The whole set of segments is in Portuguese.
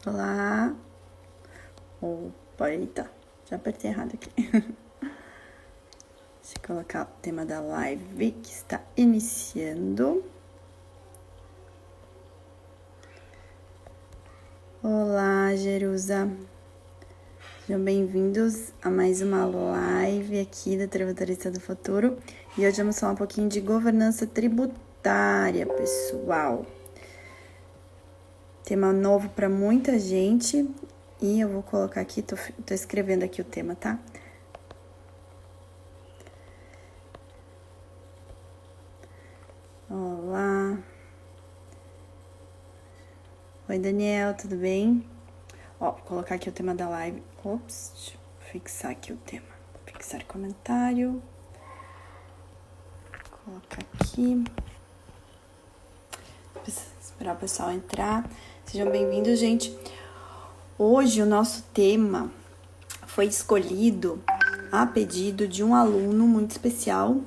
Olá. Opa, eita, já apertei errado aqui. Deixa eu colocar o tema da live que está iniciando. Olá, Jerusa. Sejam bem-vindos a mais uma live aqui da Tributarista do Futuro. E hoje vamos falar um pouquinho de governança tributária, pessoal. Tema novo para muita gente. E eu vou colocar aqui, tô escrevendo aqui o tema, tá? Olá. Oi, Daniel, tudo bem? Ó, vou colocar aqui o tema da live. Ops, deixa eu fixar aqui o tema. Fixar comentário. Vou colocar aqui. Preciso esperar o pessoal entrar. Sejam bem-vindos, gente. Hoje o nosso tema foi escolhido a pedido de um aluno muito especial,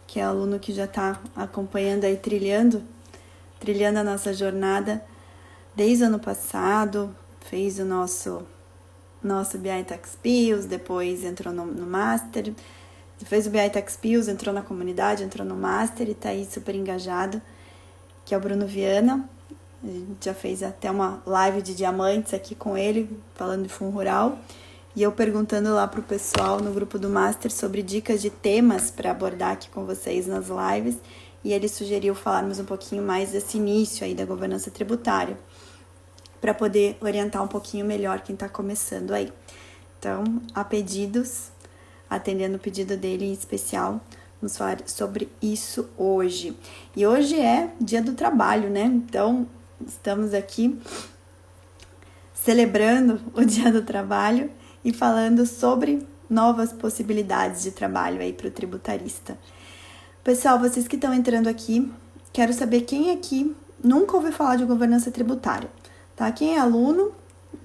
que é aluno que já está acompanhando aí, trilhando a nossa jornada desde o ano passado, fez o nosso BI Tax Pills, depois entrou no Master, fez o BI Tax Pills, entrou na comunidade, entrou no Master e está aí super engajado, que é o Bruno Viana. A gente já fez até uma live de diamantes aqui com ele, falando de fundo rural. E eu perguntando lá pro pessoal no grupo do Master sobre dicas de temas para abordar aqui com vocês nas lives. E ele sugeriu falarmos um pouquinho mais desse início aí da governança tributária, para poder orientar um pouquinho melhor quem está começando aí. Então, a pedidos, atendendo o pedido dele em especial, vamos falar sobre isso hoje. E hoje é dia do trabalho, né? Então, estamos aqui celebrando o dia do trabalho e falando sobre novas possibilidades de trabalho aí para o tributarista. Pessoal, vocês que estão entrando aqui, quero saber quem aqui nunca ouviu falar de governança tributária, tá? Quem é aluno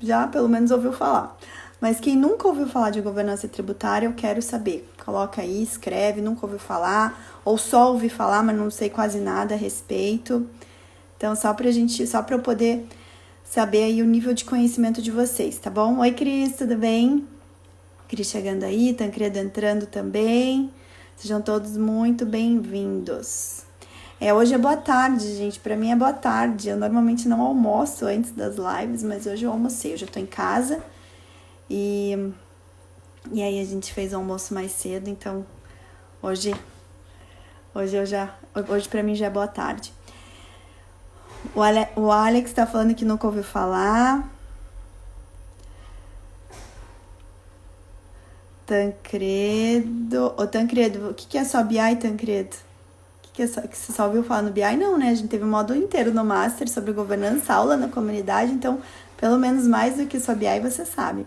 já pelo menos ouviu falar. Mas quem nunca ouviu falar de governança tributária, eu quero saber. Coloca aí, escreve, nunca ouviu falar, ou só ouvi falar, mas não sei quase nada a respeito. Então, só para eu poder saber aí o nível de conhecimento de vocês, tá bom? Oi, Cris, tudo bem? Cris chegando aí, Tancredo entrando também. Sejam todos muito bem-vindos. Hoje é boa tarde, gente. Para mim é boa tarde. Eu normalmente não almoço antes das lives, mas hoje eu almocei. Hoje eu tô em casa e aí a gente fez o almoço mais cedo, então hoje para mim já é boa tarde. O Alex tá falando que nunca ouviu falar. Tancredo. Ô, Tancredo, o que é só BI, Tancredo? Que você só ouviu falar no BI? Não, né? A gente teve um módulo inteiro no Master sobre governança, aula na comunidade, então, pelo menos mais do que só BI você sabe.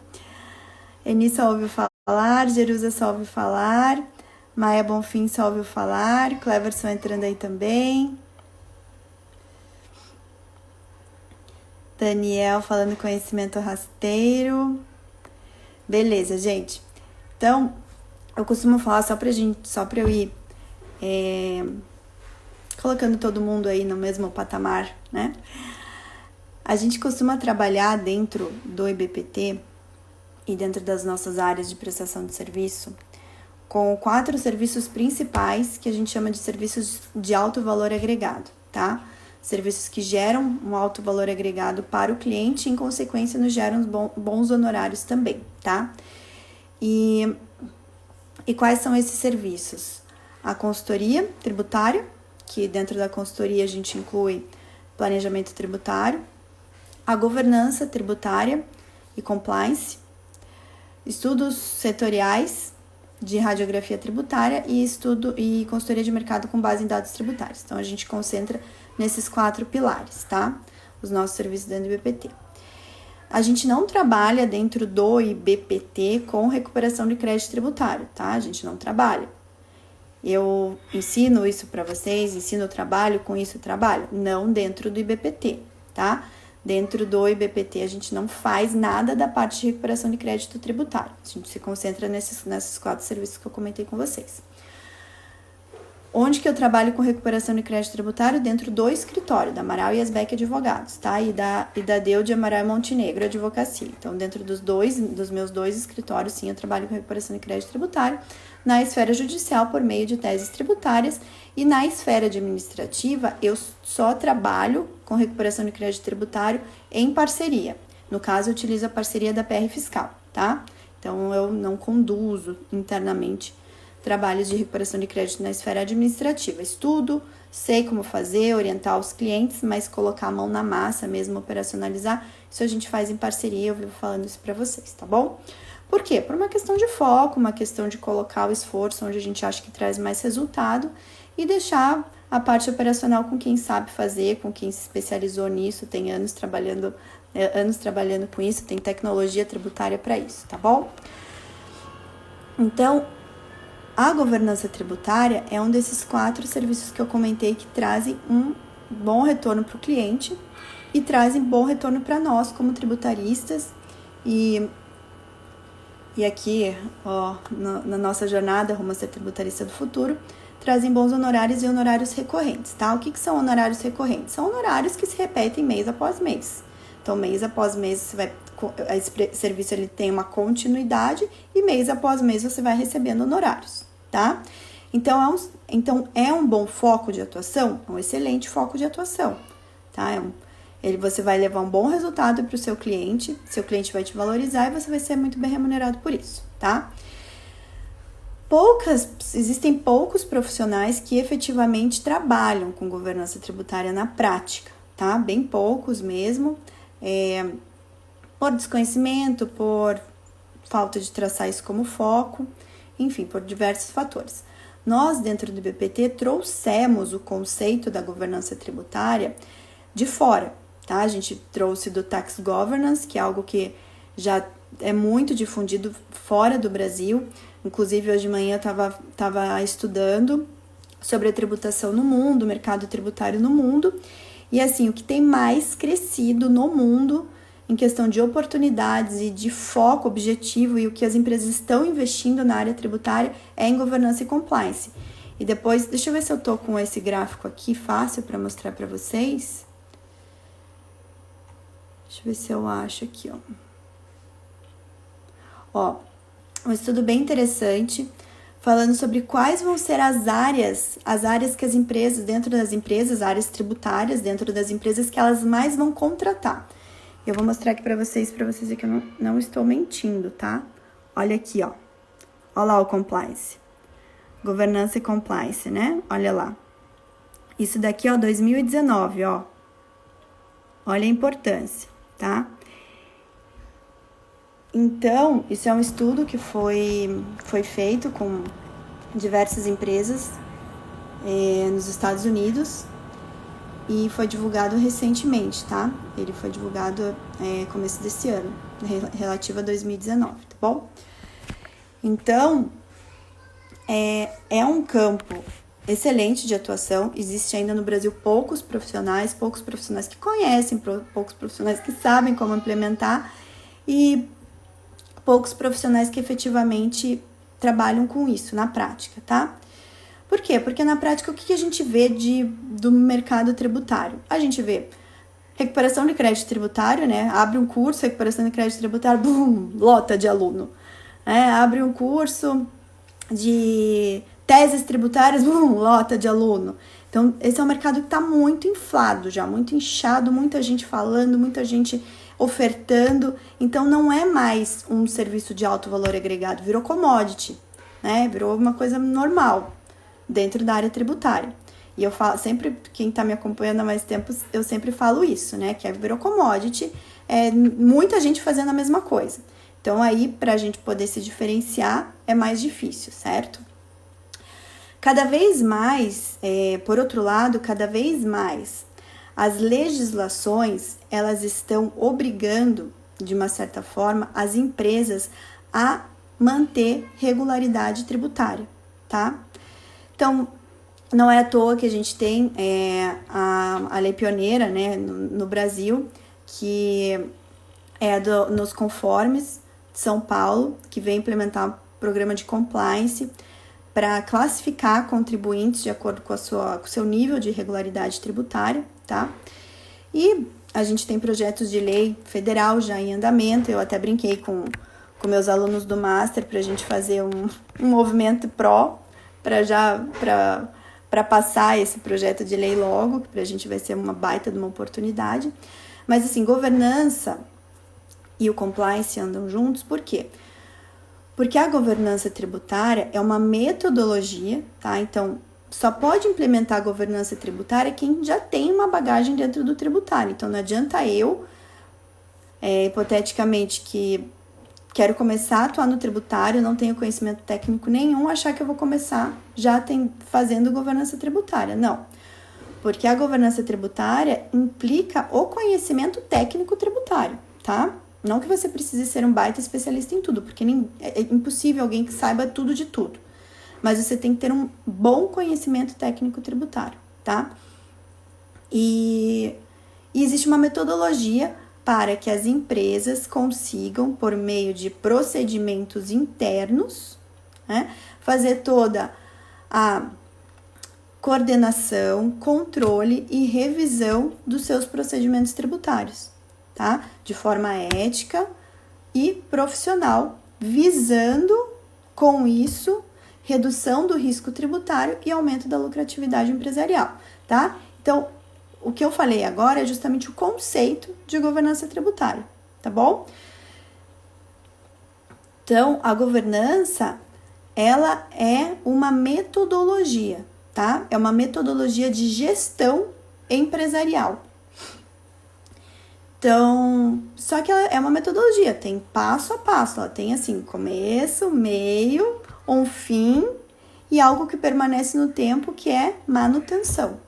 Eni só ouviu falar, Jerusa só ouviu falar, Maia Bonfim só ouviu falar, Cleverson entrando aí também. Daniel falando conhecimento rasteiro. Beleza, gente. Então, eu costumo falar só pra eu ir colocando todo mundo aí no mesmo patamar, né? A gente costuma trabalhar dentro do IBPT e dentro das nossas áreas de prestação de serviço com 4 serviços principais que a gente chama de serviços de alto valor agregado, tá? Serviços que geram um alto valor agregado para o cliente e, em consequência, nos geram bons honorários também, tá? E quais são esses serviços? A consultoria tributária, que dentro da consultoria a gente inclui planejamento tributário, a governança tributária e compliance, estudos setoriais de radiografia tributária e consultoria de mercado com base em dados tributários. Então, a gente concentra nesses 4 pilares, tá? Os nossos serviços dentro do IBPT. A gente não trabalha dentro do IBPT com recuperação de crédito tributário, tá? A gente não trabalha. Eu ensino isso para vocês, ensino o trabalho, com isso trabalho? Não dentro do IBPT, tá? Dentro do IBPT a gente não faz nada da parte de recuperação de crédito tributário. A gente se concentra nesses 4 serviços que eu comentei com vocês. Onde que eu trabalho com recuperação de crédito tributário? Dentro do escritório, da Amaral e Asbeck Advogados, tá? E da Deude Amaral e Montenegro Advocacia. Então, dentro dos meus 2 escritórios, sim, eu trabalho com recuperação de crédito tributário. Na esfera judicial, por meio de teses tributárias. E na esfera administrativa, eu só trabalho com recuperação de crédito tributário em parceria. No caso, eu utilizo a parceria da PR Fiscal, tá? Então, eu não conduzo internamente trabalhos de recuperação de crédito na esfera administrativa. Estudo, sei como fazer, orientar os clientes, mas colocar a mão na massa mesmo, operacionalizar, isso a gente faz em parceria, eu vivo falando isso para vocês, tá bom? Por quê? Por uma questão de foco, uma questão de colocar o esforço onde a gente acha que traz mais resultado e deixar a parte operacional com quem sabe fazer, com quem se especializou nisso, tem anos trabalhando com isso, tem tecnologia tributária para isso, tá bom? Então, a governança tributária é um desses 4 serviços que eu comentei que trazem um bom retorno para o cliente e trazem bom retorno para nós como tributaristas e aqui, ó, na nossa jornada rumo a ser tributarista do futuro, trazem bons honorários e honorários recorrentes, tá? O que são honorários recorrentes? São honorários que se repetem mês após mês. Então, mês após mês, esse serviço ele tem uma continuidade e mês após mês você vai recebendo honorários, tá? Então, é um bom foco de atuação? É um excelente foco de atuação, tá? Você vai levar um bom resultado para o seu cliente vai te valorizar e você vai ser muito bem remunerado por isso, tá? Existem poucos profissionais que efetivamente trabalham com governança tributária na prática, tá? Bem poucos mesmo, por desconhecimento, por falta de traçar isso como foco, enfim, por diversos fatores. Nós, dentro do BPT, trouxemos o conceito da governança tributária de fora, tá? A gente trouxe do Tax Governance, que é algo que já é muito difundido fora do Brasil. Inclusive, hoje de manhã eu estava estudando sobre a tributação no mundo, o mercado tributário no mundo. E assim, o que tem mais crescido no mundo em questão de oportunidades e de foco objetivo e o que as empresas estão investindo na área tributária é em governança e compliance. E depois, deixa eu ver se eu tô com esse gráfico aqui fácil para mostrar para vocês. Deixa eu ver se eu acho aqui, ó. Um estudo bem interessante, falando sobre quais vão ser as áreas que as empresas, dentro das empresas, áreas tributárias, dentro das empresas, que elas mais vão contratar. Eu vou mostrar aqui para vocês verem que eu não estou mentindo, tá? Olha aqui, ó. Olha lá o compliance. Governança e compliance, né? Olha lá. Isso daqui, ó, 2019, ó. Olha a importância, tá? Então, isso é um estudo que foi feito com diversas empresas nos Estados Unidos e foi divulgado recentemente, tá? Ele foi divulgado começo desse ano, relativo a 2019, tá bom? Então, é um campo excelente de atuação. Existe ainda no Brasil poucos profissionais que conhecem, poucos profissionais que sabem como implementar e poucos profissionais que efetivamente trabalham com isso na prática, tá? Por quê? Porque na prática o que a gente vê do mercado tributário? A gente vê recuperação de crédito tributário, né? Abre um curso, recuperação de crédito tributário, bum, lota de aluno. Abre um curso de teses tributárias, bum, lota de aluno. Então, esse é um mercado que está muito inflado já, muito inchado, muita gente falando, muita gente ofertando. Então, não é mais um serviço de alto valor agregado, virou commodity, né? Virou uma coisa normal dentro da área tributária. E eu falo sempre, quem está me acompanhando há mais tempo, eu sempre falo isso, né? Que virou commodity, muita gente fazendo a mesma coisa. Então, aí, para a gente poder se diferenciar, é mais difícil, certo? Cada vez mais, por outro lado, cada vez mais, as legislações, elas estão obrigando, de uma certa forma, as empresas a manter regularidade tributária, tá? Então, não é à toa que a gente tem a lei pioneira, né, no Brasil, que é nos conformes de São Paulo, que vem implementar um programa de compliance para classificar contribuintes de acordo com o seu nível de regularidade tributária, tá? E a gente tem projetos de lei federal já em andamento. Eu até brinquei com meus alunos do Master para a gente fazer um movimento para passar esse projeto de lei logo, que para a gente vai ser uma baita de uma oportunidade. Mas assim, governança e o compliance andam juntos, por quê? Porque a governança tributária é uma metodologia, tá? Então, só pode implementar a governança tributária quem já tem uma bagagem dentro do tributário. Então, não adianta eu, hipoteticamente, que quero começar a atuar no tributário, não tenho conhecimento técnico nenhum, achar que eu vou começar já fazendo governança tributária. Não, porque a governança tributária implica o conhecimento técnico tributário, tá? Não que você precise ser um baita especialista em tudo, porque é impossível alguém que saiba tudo de tudo. Mas você tem que ter um bom conhecimento técnico tributário, tá? E existe uma metodologia para que as empresas consigam, por meio de procedimentos internos, né, fazer toda a coordenação, controle e revisão dos seus procedimentos tributários, tá? De forma ética e profissional, visando, com isso, redução do risco tributário e aumento da lucratividade empresarial, tá? Então, o que eu falei agora é justamente o conceito de governança tributária, tá bom? Então, a governança, ela é uma metodologia, tá? É uma metodologia de gestão empresarial. Então, só que ela é uma metodologia, tem passo a passo, ela tem assim, começo, meio, um fim e algo que permanece no tempo, que é manutenção.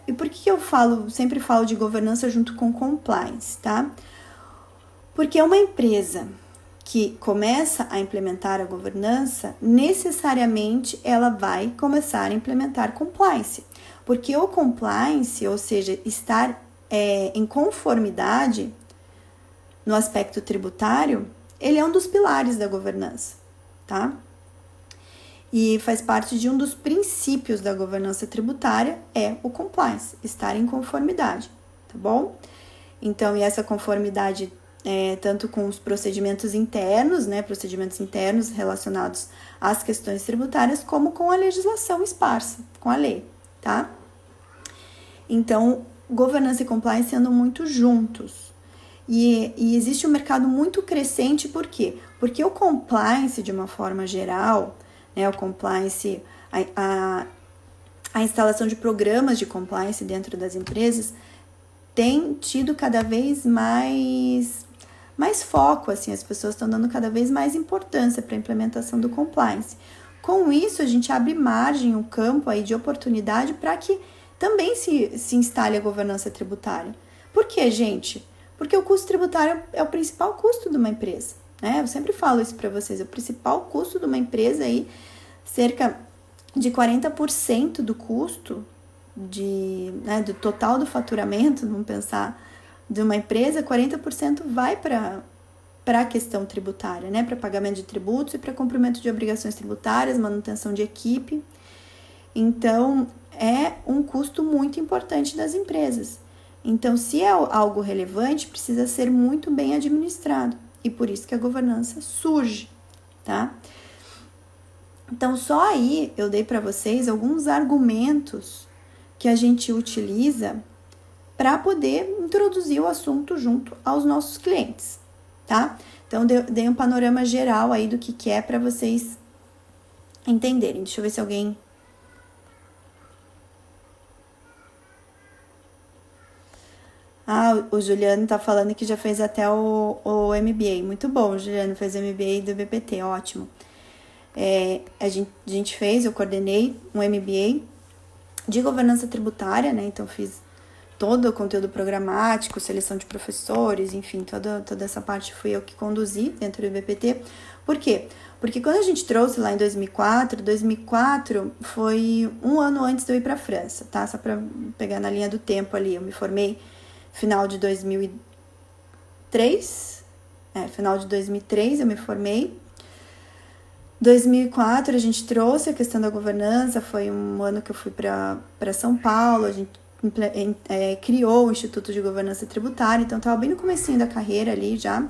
E por que eu sempre falo de governança junto com compliance, tá? Porque uma empresa que começa a implementar a governança, necessariamente ela vai começar a implementar compliance. Porque o compliance, ou seja, estar em conformidade no aspecto tributário, ele é um dos pilares da governança, tá? E faz parte de um dos princípios da governança tributária, é o compliance, estar em conformidade, tá bom? Então, e essa conformidade tanto com os procedimentos internos, né, procedimentos internos relacionados às questões tributárias, como com a legislação esparsa, com a lei, tá? Então, governança e compliance andam muito juntos. E existe um mercado muito crescente, por quê? Porque o compliance, de uma forma geral, né, o compliance, a instalação de programas de compliance dentro das empresas tem tido cada vez mais foco, assim, as pessoas estão dando cada vez mais importância para a implementação do compliance. Com isso, a gente abre margem, um campo aí de oportunidade para que também se instale a governança tributária. Por quê, gente? Porque o custo tributário é o principal custo de uma empresa, né? Eu sempre falo isso para vocês, o principal custo de uma empresa aí, cerca de 40% do custo do total do faturamento, vamos pensar, de uma empresa, 40% vai para a questão tributária, né? Para pagamento de tributos e para cumprimento de obrigações tributárias, manutenção de equipe. Então, é um custo muito importante das empresas. Então, se é algo relevante, precisa ser muito bem administrado. E por isso que a governança surge, tá? Então, só aí eu dei para vocês alguns argumentos que a gente utiliza para poder introduzir o assunto junto aos nossos clientes, tá? Então, dei um panorama geral aí do que é para vocês entenderem. Deixa eu ver se alguém... o Juliano tá falando que já fez até o MBA. Muito bom, o Juliano fez o MBA do BPT, ótimo. A gente fez, eu coordenei um MBA de governança tributária, né? Então, fiz todo o conteúdo programático, seleção de professores, enfim, toda essa parte fui eu que conduzi dentro do BPT. Por quê? Porque quando a gente trouxe lá em 2004 foi um ano antes de eu ir para a França, tá? Só para pegar na linha do tempo ali, eu me formei final de 2003, final de 2003 eu me formei. 2004 a gente trouxe a questão da governança, foi um ano que eu fui para São Paulo, a gente criou o Instituto de Governança Tributária, então estava bem no comecinho da carreira ali já,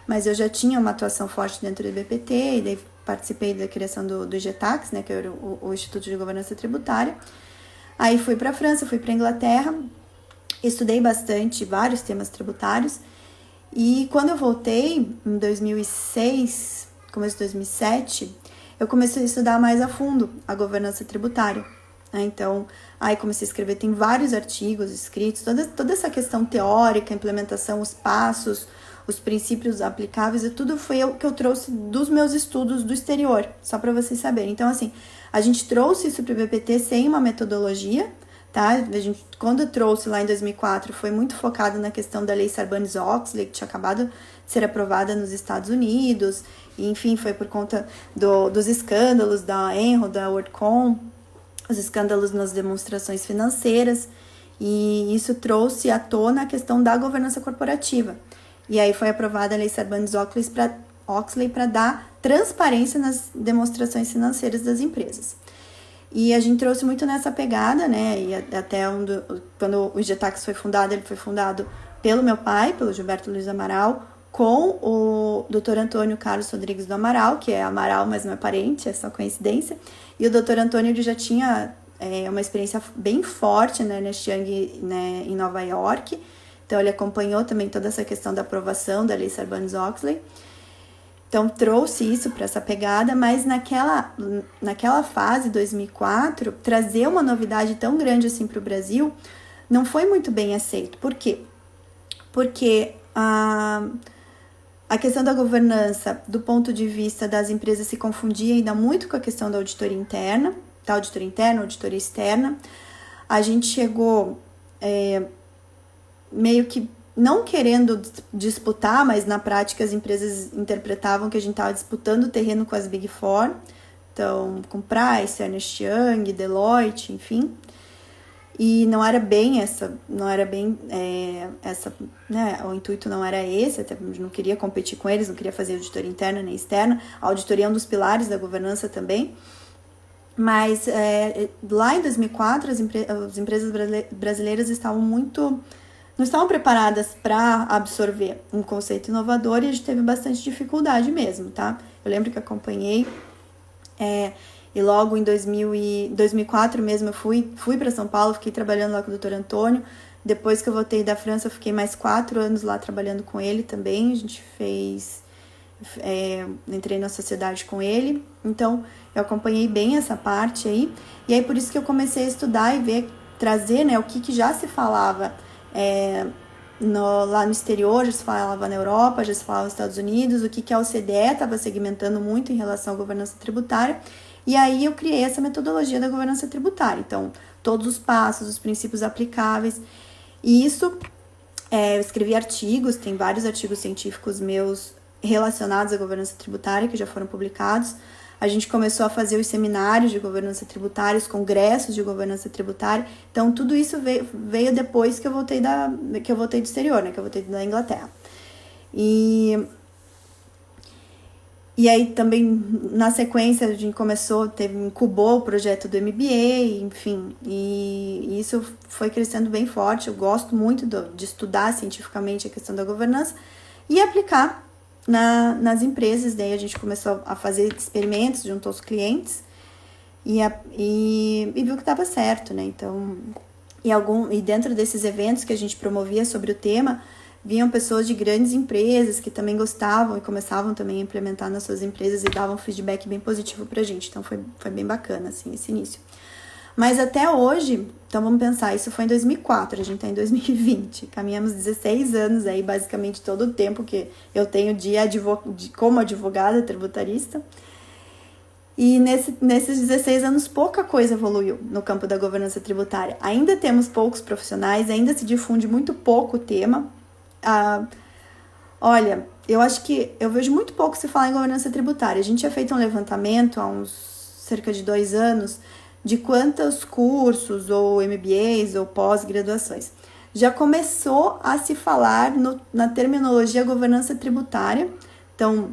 mas eu já tinha uma atuação forte dentro do IBPT, e daí participei da criação do IGTAX, né, que era o Instituto de Governança Tributária. Aí fui para a França, fui para a Inglaterra, estudei bastante vários temas tributários, e quando eu voltei, em 2006, começo de 2007, eu comecei a estudar mais a fundo a governança tributária. Então, aí comecei a escrever, tem vários artigos escritos, toda essa questão teórica, implementação, os passos, os princípios aplicáveis, e tudo foi o que eu trouxe dos meus estudos do exterior, só para vocês saberem. Então, assim, a gente trouxe isso para o IBPT sem uma metodologia, tá? Quando eu trouxe lá em 2004, foi muito focado na questão da lei Sarbanes-Oxley, que tinha acabado de ser aprovada nos Estados Unidos, e, enfim, foi por conta dos escândalos da Enron, da WorldCom, os escândalos nas demonstrações financeiras, e isso trouxe à tona a questão da governança corporativa. E aí foi aprovada a lei Sarbanes-Oxley para dar transparência nas demonstrações financeiras das empresas. E a gente trouxe muito nessa pegada, né? E até quando o IGTAX foi fundado, ele foi fundado pelo meu pai, pelo Gilberto Luiz Amaral, com o Dr. Antônio Carlos Rodrigues do Amaral, que é Amaral, mas não é parente, é só coincidência. E o Dr. Antônio ele já tinha uma experiência bem forte, né, na Young, né, em Nova York. Então, ele acompanhou também toda essa questão da aprovação da lei Sarbanes-Oxley. Então, trouxe isso para essa pegada, mas naquela fase, 2004, trazer uma novidade tão grande assim para o Brasil não foi muito bem aceito. Por quê? Porque a questão da governança, do ponto de vista das empresas, se confundia ainda muito com a questão da auditoria interna, auditoria externa. A gente chegou meio que não querendo disputar, mas na prática as empresas interpretavam que a gente estava disputando o terreno com as Big Four, então com Price, Ernst Young, Deloitte, enfim. E não era bem essa, né, o intuito não era esse, até não queria competir com eles, não queria fazer auditoria interna nem externa. A auditoria é um dos pilares da governança também. Mas lá em 2004, as empresas brasileiras não estavam preparadas para absorver um conceito inovador, e a gente teve bastante dificuldade mesmo, tá? Eu lembro que acompanhei, e logo em 2004 mesmo eu fui para São Paulo, fiquei trabalhando lá com o Dr. Antônio. Depois que eu voltei da França, eu fiquei mais 4 anos lá trabalhando com ele também. A gente entrei na sociedade com ele, então eu acompanhei bem essa parte aí. E aí por isso que eu comecei a estudar e trazer, né, o que já se falava lá no exterior, já se falava na Europa, já se falava nos Estados Unidos, o que a OCDE estava segmentando muito em relação à governança tributária. E aí eu criei essa metodologia da governança tributária. Então, todos os passos, os princípios aplicáveis. E isso, eu escrevi artigos, tem vários artigos científicos meus relacionados à governança tributária que já foram publicados. A gente começou a fazer os seminários de governança tributária, os congressos de governança tributária. Então, tudo isso veio depois que eu voltei do exterior, né? Que eu voltei da Inglaterra. E aí também, na sequência, a gente incubou o projeto do MBA, enfim, e isso foi crescendo bem forte. Eu gosto muito de estudar cientificamente a questão da governança e aplicar nas empresas. Daí a gente começou a fazer experimentos junto aos clientes e viu que estava certo, né? Então, e dentro desses eventos que a gente promovia sobre o tema, vinham pessoas de grandes empresas que também gostavam e começavam também a implementar nas suas empresas e davam feedback bem positivo pra gente. Então foi bem bacana, assim, esse início. Mas até hoje, então vamos pensar, isso foi em 2004, a gente tá em 2020, caminhamos 16 anos aí, basicamente todo o tempo que eu tenho como advogada tributarista. E nesses 16 anos, pouca coisa evoluiu no campo da governança tributária. Ainda temos poucos profissionais, ainda se difunde muito pouco o tema. Olha, eu acho que eu vejo muito pouco se falar em governança tributária. A gente tinha feito um levantamento há uns cerca de 2 anos de quantos cursos ou MBAs ou pós-graduações. Já começou a se falar na terminologia governança tributária. Então,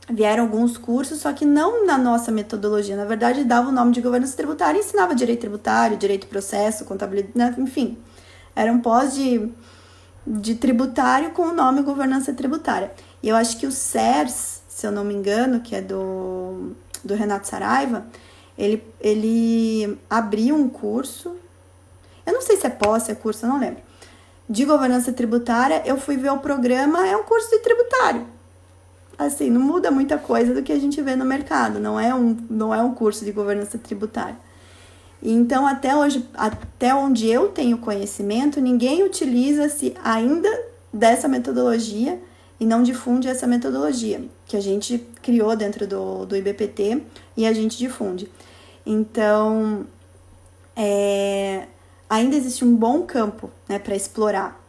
vieram alguns cursos, só que não na nossa metodologia. Na verdade, dava o nome de governança tributária e ensinava direito tributário, direito processo, contabilidade, enfim. Era um pós de tributário com o nome governança tributária. E eu acho que o CERS, se eu não me engano, que é do Renato Saraiva, ele abriu um curso, eu não sei se é pós, se é curso, eu não lembro, de governança tributária. Eu fui ver o programa, é um curso de tributário. Assim, não muda muita coisa do que a gente vê no mercado, não é um curso de governança tributária. Então, até hoje, até onde eu tenho conhecimento, ninguém utiliza-se ainda dessa metodologia e não difunde essa metodologia que a gente criou dentro do IBPT e a gente difunde. Então, ainda existe um bom campo, né, para explorar.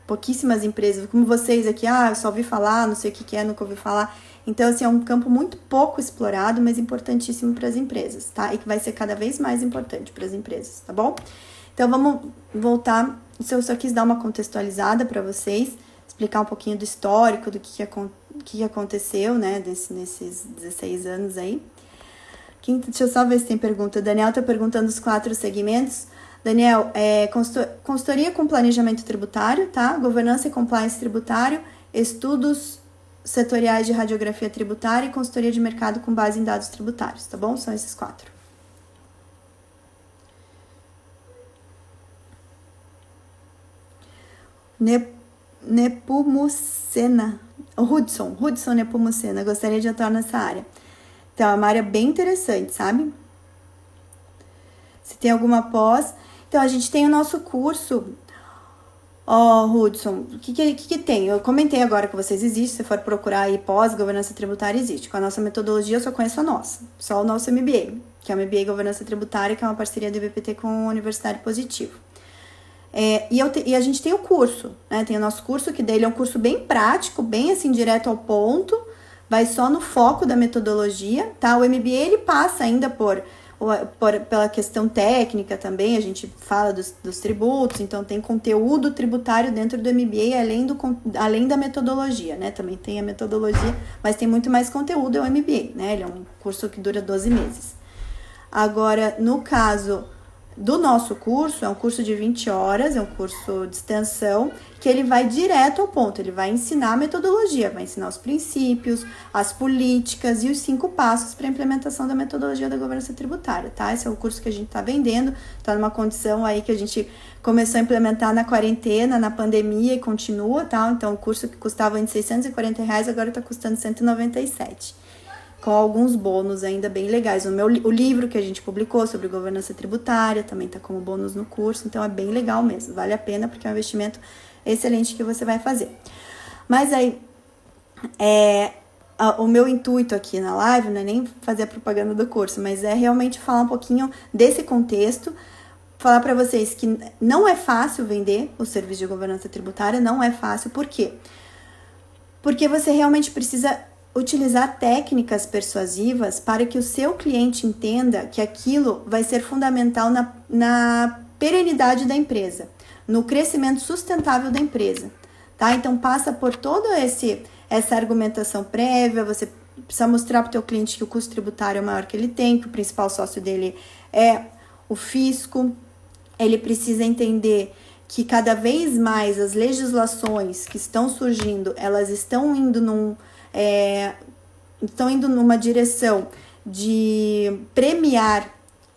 Pouquíssimas empresas, como vocês aqui, eu só ouvi falar, não sei o que é, nunca ouvi falar. Então, assim, é um campo muito pouco explorado, mas importantíssimo para as empresas, tá? E que vai ser cada vez mais importante para as empresas, tá bom? Então, vamos voltar. Eu só quis dar uma contextualizada para vocês, explicar um pouquinho do histórico, do que aconteceu, né, nesses 16 anos aí. Deixa eu só ver se tem pergunta. O Daniel tá perguntando os 4 segmentos. Daniel, consultoria com planejamento tributário, tá? Governança e compliance tributário, estudos setoriais de radiografia tributária e consultoria de mercado com base em dados tributários, tá bom? São esses 4. Nepomucena. Hudson Nepomucena. Gostaria de atuar nessa área. Então, é uma área bem interessante, sabe? Se tem alguma pós... Então, a gente tem o nosso curso, Hudson, o que tem? Eu comentei agora com vocês, existe, se for procurar aí pós-governança tributária, existe. Com a nossa metodologia, eu só conheço a nossa, só o nosso MBA, que é o MBA Governança Tributária, que é uma parceria do IBPT com a Universidade Positivo. E a gente tem o curso, né? Tem o nosso curso, que dele é um curso bem prático, bem assim, direto ao ponto, vai só no foco da metodologia, tá? O MBA, ele passa ainda pela questão técnica também, a gente fala dos tributos, então tem conteúdo tributário dentro do MBA, além da metodologia, né? Também tem a metodologia, mas tem muito mais conteúdo, é o MBA, né? Ele é um curso que dura 12 meses. Agora, no caso do nosso curso, é um curso de 20 horas, é um curso de extensão, que ele vai direto ao ponto, ele vai ensinar a metodologia, vai ensinar os princípios, as políticas e os 5 passos para a implementação da metodologia da governança tributária, tá? Esse é o curso que a gente está vendendo, está numa condição aí que a gente começou a implementar na quarentena, na pandemia e continua, tá? Então, o curso que custava antes R$640, agora está custando R$197. Com alguns bônus ainda bem legais. O livro que a gente publicou sobre governança tributária também está como bônus no curso, então é bem legal mesmo, vale a pena porque é um investimento excelente que você vai fazer. Mas aí, o meu intuito aqui na live não é nem fazer a propaganda do curso, mas é realmente falar um pouquinho desse contexto, falar para vocês que não é fácil vender o serviço de governança tributária, não é fácil. Por quê? Porque você realmente precisa utilizar técnicas persuasivas para que o seu cliente entenda que aquilo vai ser fundamental na perenidade da empresa, no crescimento sustentável da empresa, tá? Então, passa por toda essa argumentação prévia, você precisa mostrar para o teu cliente que o custo tributário é o maior que ele tem, que o principal sócio dele é o fisco, ele precisa entender que cada vez mais as legislações que estão surgindo, elas estão indo numa direção de premiar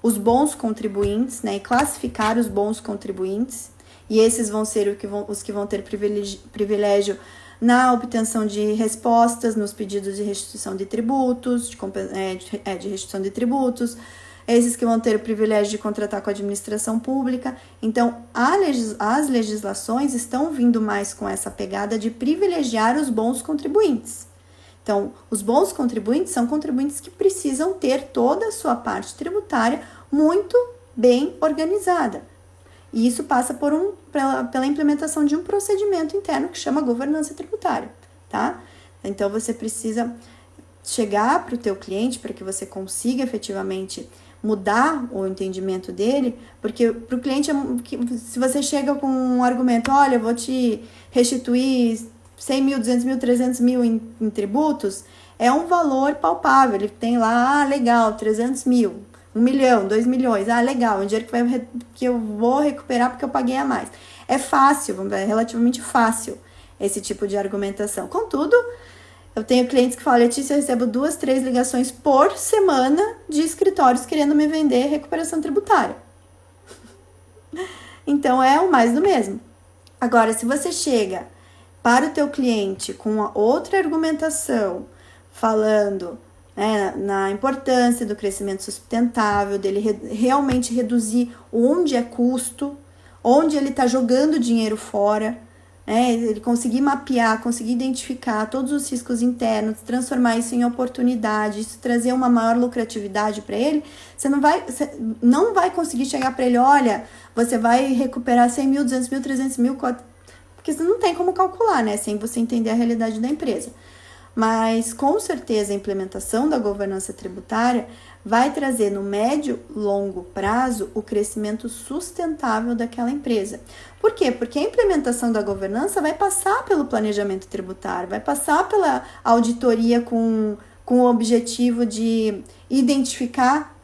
os bons contribuintes, né, e classificar os bons contribuintes, e esses vão ser os que vão ter privilégio na obtenção de respostas nos pedidos de restituição de tributos, de restituição de tributos, esses que vão ter o privilégio de contratar com a administração pública. Então, as legislações estão vindo mais com essa pegada de privilegiar os bons contribuintes. Então, os bons contribuintes são contribuintes que precisam ter toda a sua parte tributária muito bem organizada. E isso passa pela implementação de um procedimento interno que chama governança tributária, tá? Então, você precisa chegar para o teu cliente para que você consiga efetivamente mudar o entendimento dele, porque para o cliente, se você chega com um argumento, olha, eu vou te restituir 100 mil, 200 mil, 300 mil em tributos, é um valor palpável. Ele tem lá, legal, 300 mil, 1 milhão, 2 milhões, legal, um dinheiro que eu vou recuperar porque eu paguei a mais. É fácil, é relativamente fácil esse tipo de argumentação. Contudo, eu tenho clientes que falam, Letícia, eu recebo 2, 3 ligações por semana de escritórios querendo me vender recuperação tributária. Então, é o mais do mesmo. Agora, se você chega para o teu cliente com uma outra argumentação, falando na importância do crescimento sustentável, dele realmente reduzir onde é custo, onde ele está jogando dinheiro fora, ele conseguir mapear, conseguir identificar todos os riscos internos, transformar isso em oportunidade, isso trazer uma maior lucratividade para ele, você não vai conseguir chegar para ele, olha, você vai recuperar 100 mil, 200 mil, 300 mil, porque você não tem como calcular, sem você entender a realidade da empresa. Mas, com certeza, a implementação da governança tributária vai trazer no médio e longo prazo o crescimento sustentável daquela empresa. Por quê? Porque a implementação da governança vai passar pelo planejamento tributário, vai passar pela auditoria com o objetivo de identificar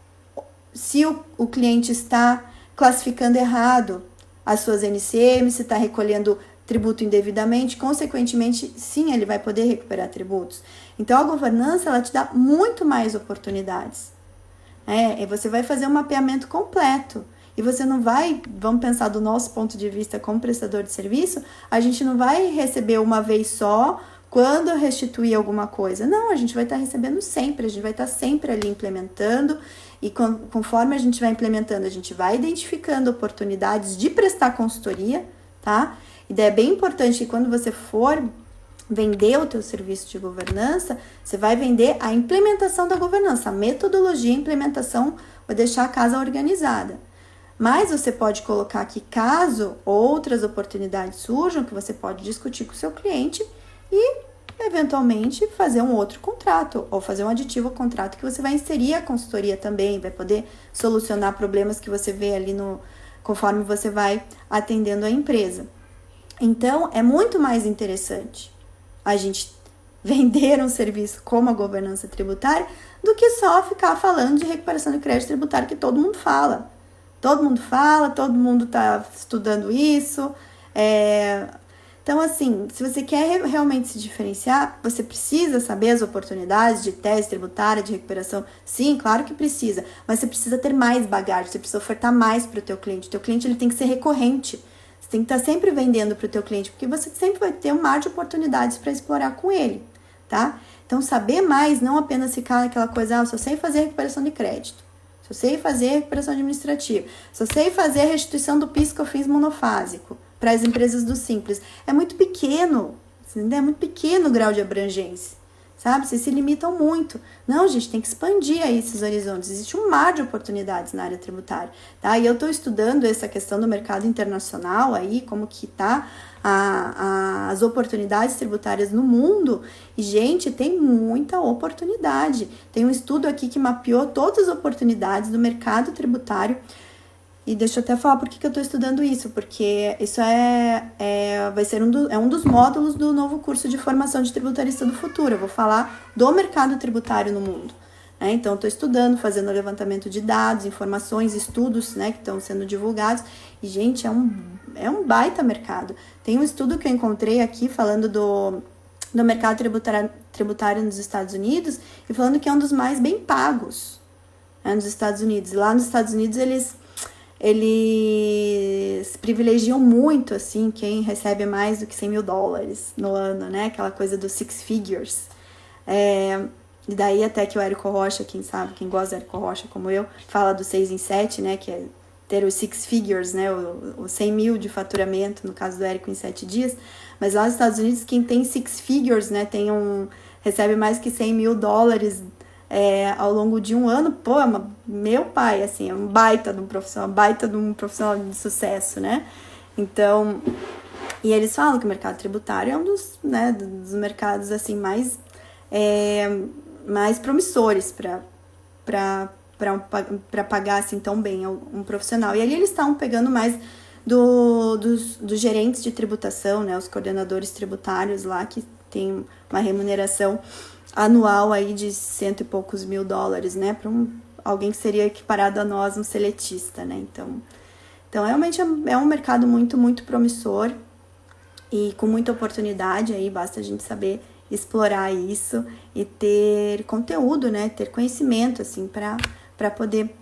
se o cliente está classificando errado as suas NCM, se está recolhendo tributo indevidamente, consequentemente, sim, ele vai poder recuperar tributos. Então, a governança, ela te dá muito mais oportunidades. E você vai fazer um mapeamento completo. E você não vai, vamos pensar do nosso ponto de vista como prestador de serviço, a gente não vai receber uma vez só quando restituir alguma coisa. Não, a gente vai estar recebendo sempre, a gente vai estar sempre ali implementando. E conforme a gente vai implementando, a gente vai identificando oportunidades de prestar consultoria, tá? E daí é bem importante que quando você for vender o teu serviço de governança, você vai vender a implementação da governança, a metodologia e implementação vai deixar a casa organizada. Mas você pode colocar aqui, caso outras oportunidades surjam, que você pode discutir com o seu cliente e, eventualmente, fazer um outro contrato ou fazer um aditivo ao contrato que você vai inserir a consultoria também, vai poder solucionar problemas que você vê ali conforme você vai atendendo a empresa. Então, é muito mais interessante a gente vender um serviço como a governança tributária do que só ficar falando de recuperação de crédito tributário que todo mundo fala. Todo mundo está estudando isso. Então, assim, se você quer realmente se diferenciar, você precisa saber as oportunidades de tese tributária, de recuperação. Sim, claro que precisa, mas você precisa ter mais bagagem, você precisa ofertar mais para o teu cliente. O teu cliente ele tem que ser recorrente. Você tem que estar sempre vendendo para o teu cliente, porque você sempre vai ter um mar de oportunidades para explorar com ele, tá? Então, saber mais, não apenas ficar naquela coisa, eu só sei fazer recuperação de crédito, só sei fazer recuperação administrativa, só sei fazer a restituição do PIS/COFINS monofásico para as empresas do Simples. É muito pequeno, é muito pequeno o grau de abrangência, sabe? Vocês se limitam muito. Não, gente, tem que expandir aí esses horizontes. Existe um mar de oportunidades na área tributária, tá? E eu estou estudando essa questão do mercado internacional aí, como que tá as oportunidades tributárias no mundo. E, gente, tem muita oportunidade. Tem um estudo aqui que mapeou todas as oportunidades do mercado tributário. E deixa eu até falar por que eu estou estudando isso, porque isso vai ser um dos módulos do novo curso de formação de tributarista do futuro. Eu vou falar do mercado tributário no mundo. Então, estou estudando, fazendo levantamento de dados, informações, estudos, que estão sendo divulgados. E, gente, é um baita mercado. Tem um estudo que eu encontrei aqui falando do mercado tributário nos Estados Unidos e falando que é um dos mais bem pagos nos Estados Unidos. E lá nos Estados Unidos, eles privilegiam muito, assim, quem recebe mais do que 100 mil dólares no ano, Aquela coisa dos six figures. E daí até que o Érico Rocha, quem gosta do Érico Rocha como eu, fala do 6 em 7, que é ter os six figures, os 100 mil de faturamento, no caso do Érico, em 7 dias. Mas lá nos Estados Unidos, quem tem six figures, recebe mais que 100 mil dólares ao longo de um ano, meu pai, assim, é um baita de um profissional de sucesso, Então, e eles falam que o mercado tributário é um dos mercados, assim, mais promissores para pagar, assim, tão bem um profissional. E ali eles estão pegando mais dos gerentes de tributação, os coordenadores tributários lá, que tem uma remuneração anual aí de cento e poucos mil dólares, né? Para alguém que seria equiparado a nós, um seletista, né? Então realmente é um mercado muito, muito promissor e com muita oportunidade aí, basta a gente saber explorar isso e ter conteúdo, né? Ter conhecimento, assim, para poder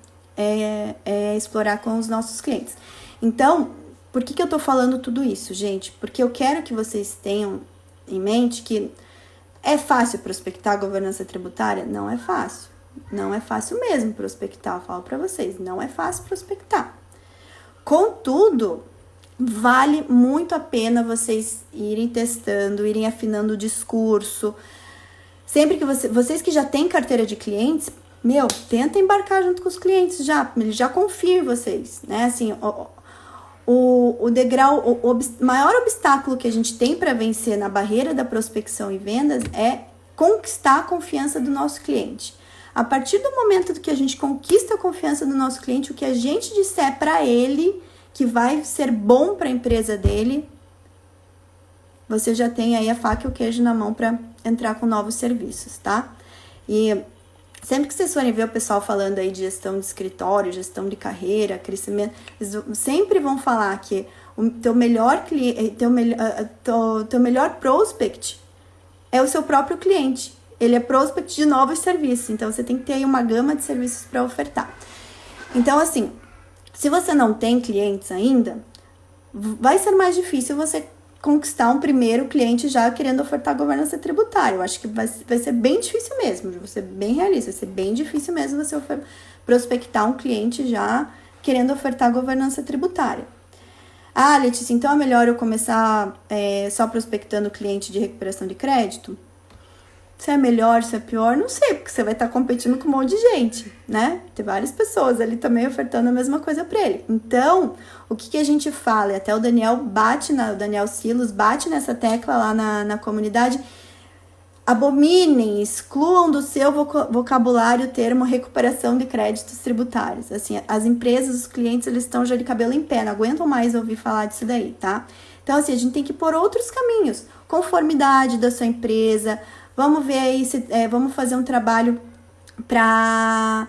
explorar com os nossos clientes. Então, por que eu tô falando tudo isso, gente? Porque eu quero que vocês tenham em mente que é fácil prospectar a governança tributária? Não é fácil. Não é fácil mesmo prospectar, eu falo para vocês. Não é fácil prospectar. Contudo, vale muito a pena vocês irem testando, irem afinando o discurso. Sempre que vocês que já têm carteira de clientes, tenta embarcar junto com os clientes já. Eles já confiam em vocês, né? Assim, o degrau, o maior obstáculo que a gente tem para vencer na barreira da prospecção e vendas é conquistar a confiança do nosso cliente. A partir do momento que a gente conquista a confiança do nosso cliente, o que a gente disser para ele que vai ser bom para a empresa dele, você já tem aí a faca e o queijo na mão para entrar com novos serviços, tá? E sempre que vocês forem ver o pessoal falando aí de gestão de escritório, gestão de carreira, crescimento, eles sempre vão falar que o teu melhor cliente, teu melhor prospect é o seu próprio cliente. Ele é prospect de novos serviços, então você tem que ter aí uma gama de serviços para ofertar. Então, assim, se você não tem clientes ainda, vai ser mais difícil você conquistar um primeiro cliente já querendo ofertar governança tributária. Eu acho que vai ser bem difícil mesmo, vou ser bem realista, vai ser bem difícil mesmo você prospectar um cliente já querendo ofertar governança tributária. Ah, Letícia, então é melhor eu começar só prospectando cliente de recuperação de crédito? Se é melhor, se é pior, não sei, porque você vai estar competindo com um monte de gente, né? Tem várias pessoas ali também ofertando a mesma coisa para ele. Então, o que a gente fala, e até o Daniel Silos bate nessa tecla lá na comunidade, abominem, excluam do seu vocabulário o termo recuperação de créditos tributários. Assim, as empresas, os clientes, eles estão já de cabelo em pé, não aguentam mais ouvir falar disso daí, tá? Então, assim, a gente tem que ir por outros caminhos. Conformidade da sua empresa. Vamos ver aí, vamos fazer um trabalho para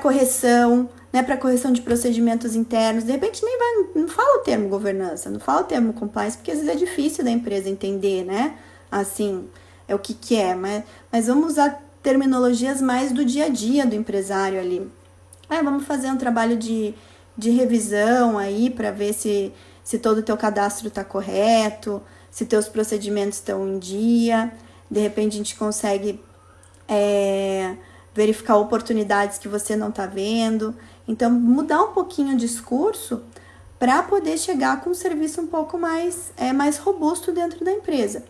correção, né? Para correção de procedimentos internos. De repente não fala o termo governança, não fala o termo compliance, porque às vezes é difícil da empresa entender, né? Assim, é o que é, mas vamos usar terminologias mais do dia a dia do empresário ali. Vamos fazer um trabalho de revisão aí para ver se todo o teu cadastro está correto, se teus procedimentos estão em dia. De repente a gente consegue verificar oportunidades que você não está vendo. Então, mudar um pouquinho o discurso para poder chegar com um serviço um pouco mais robusto dentro da empresa.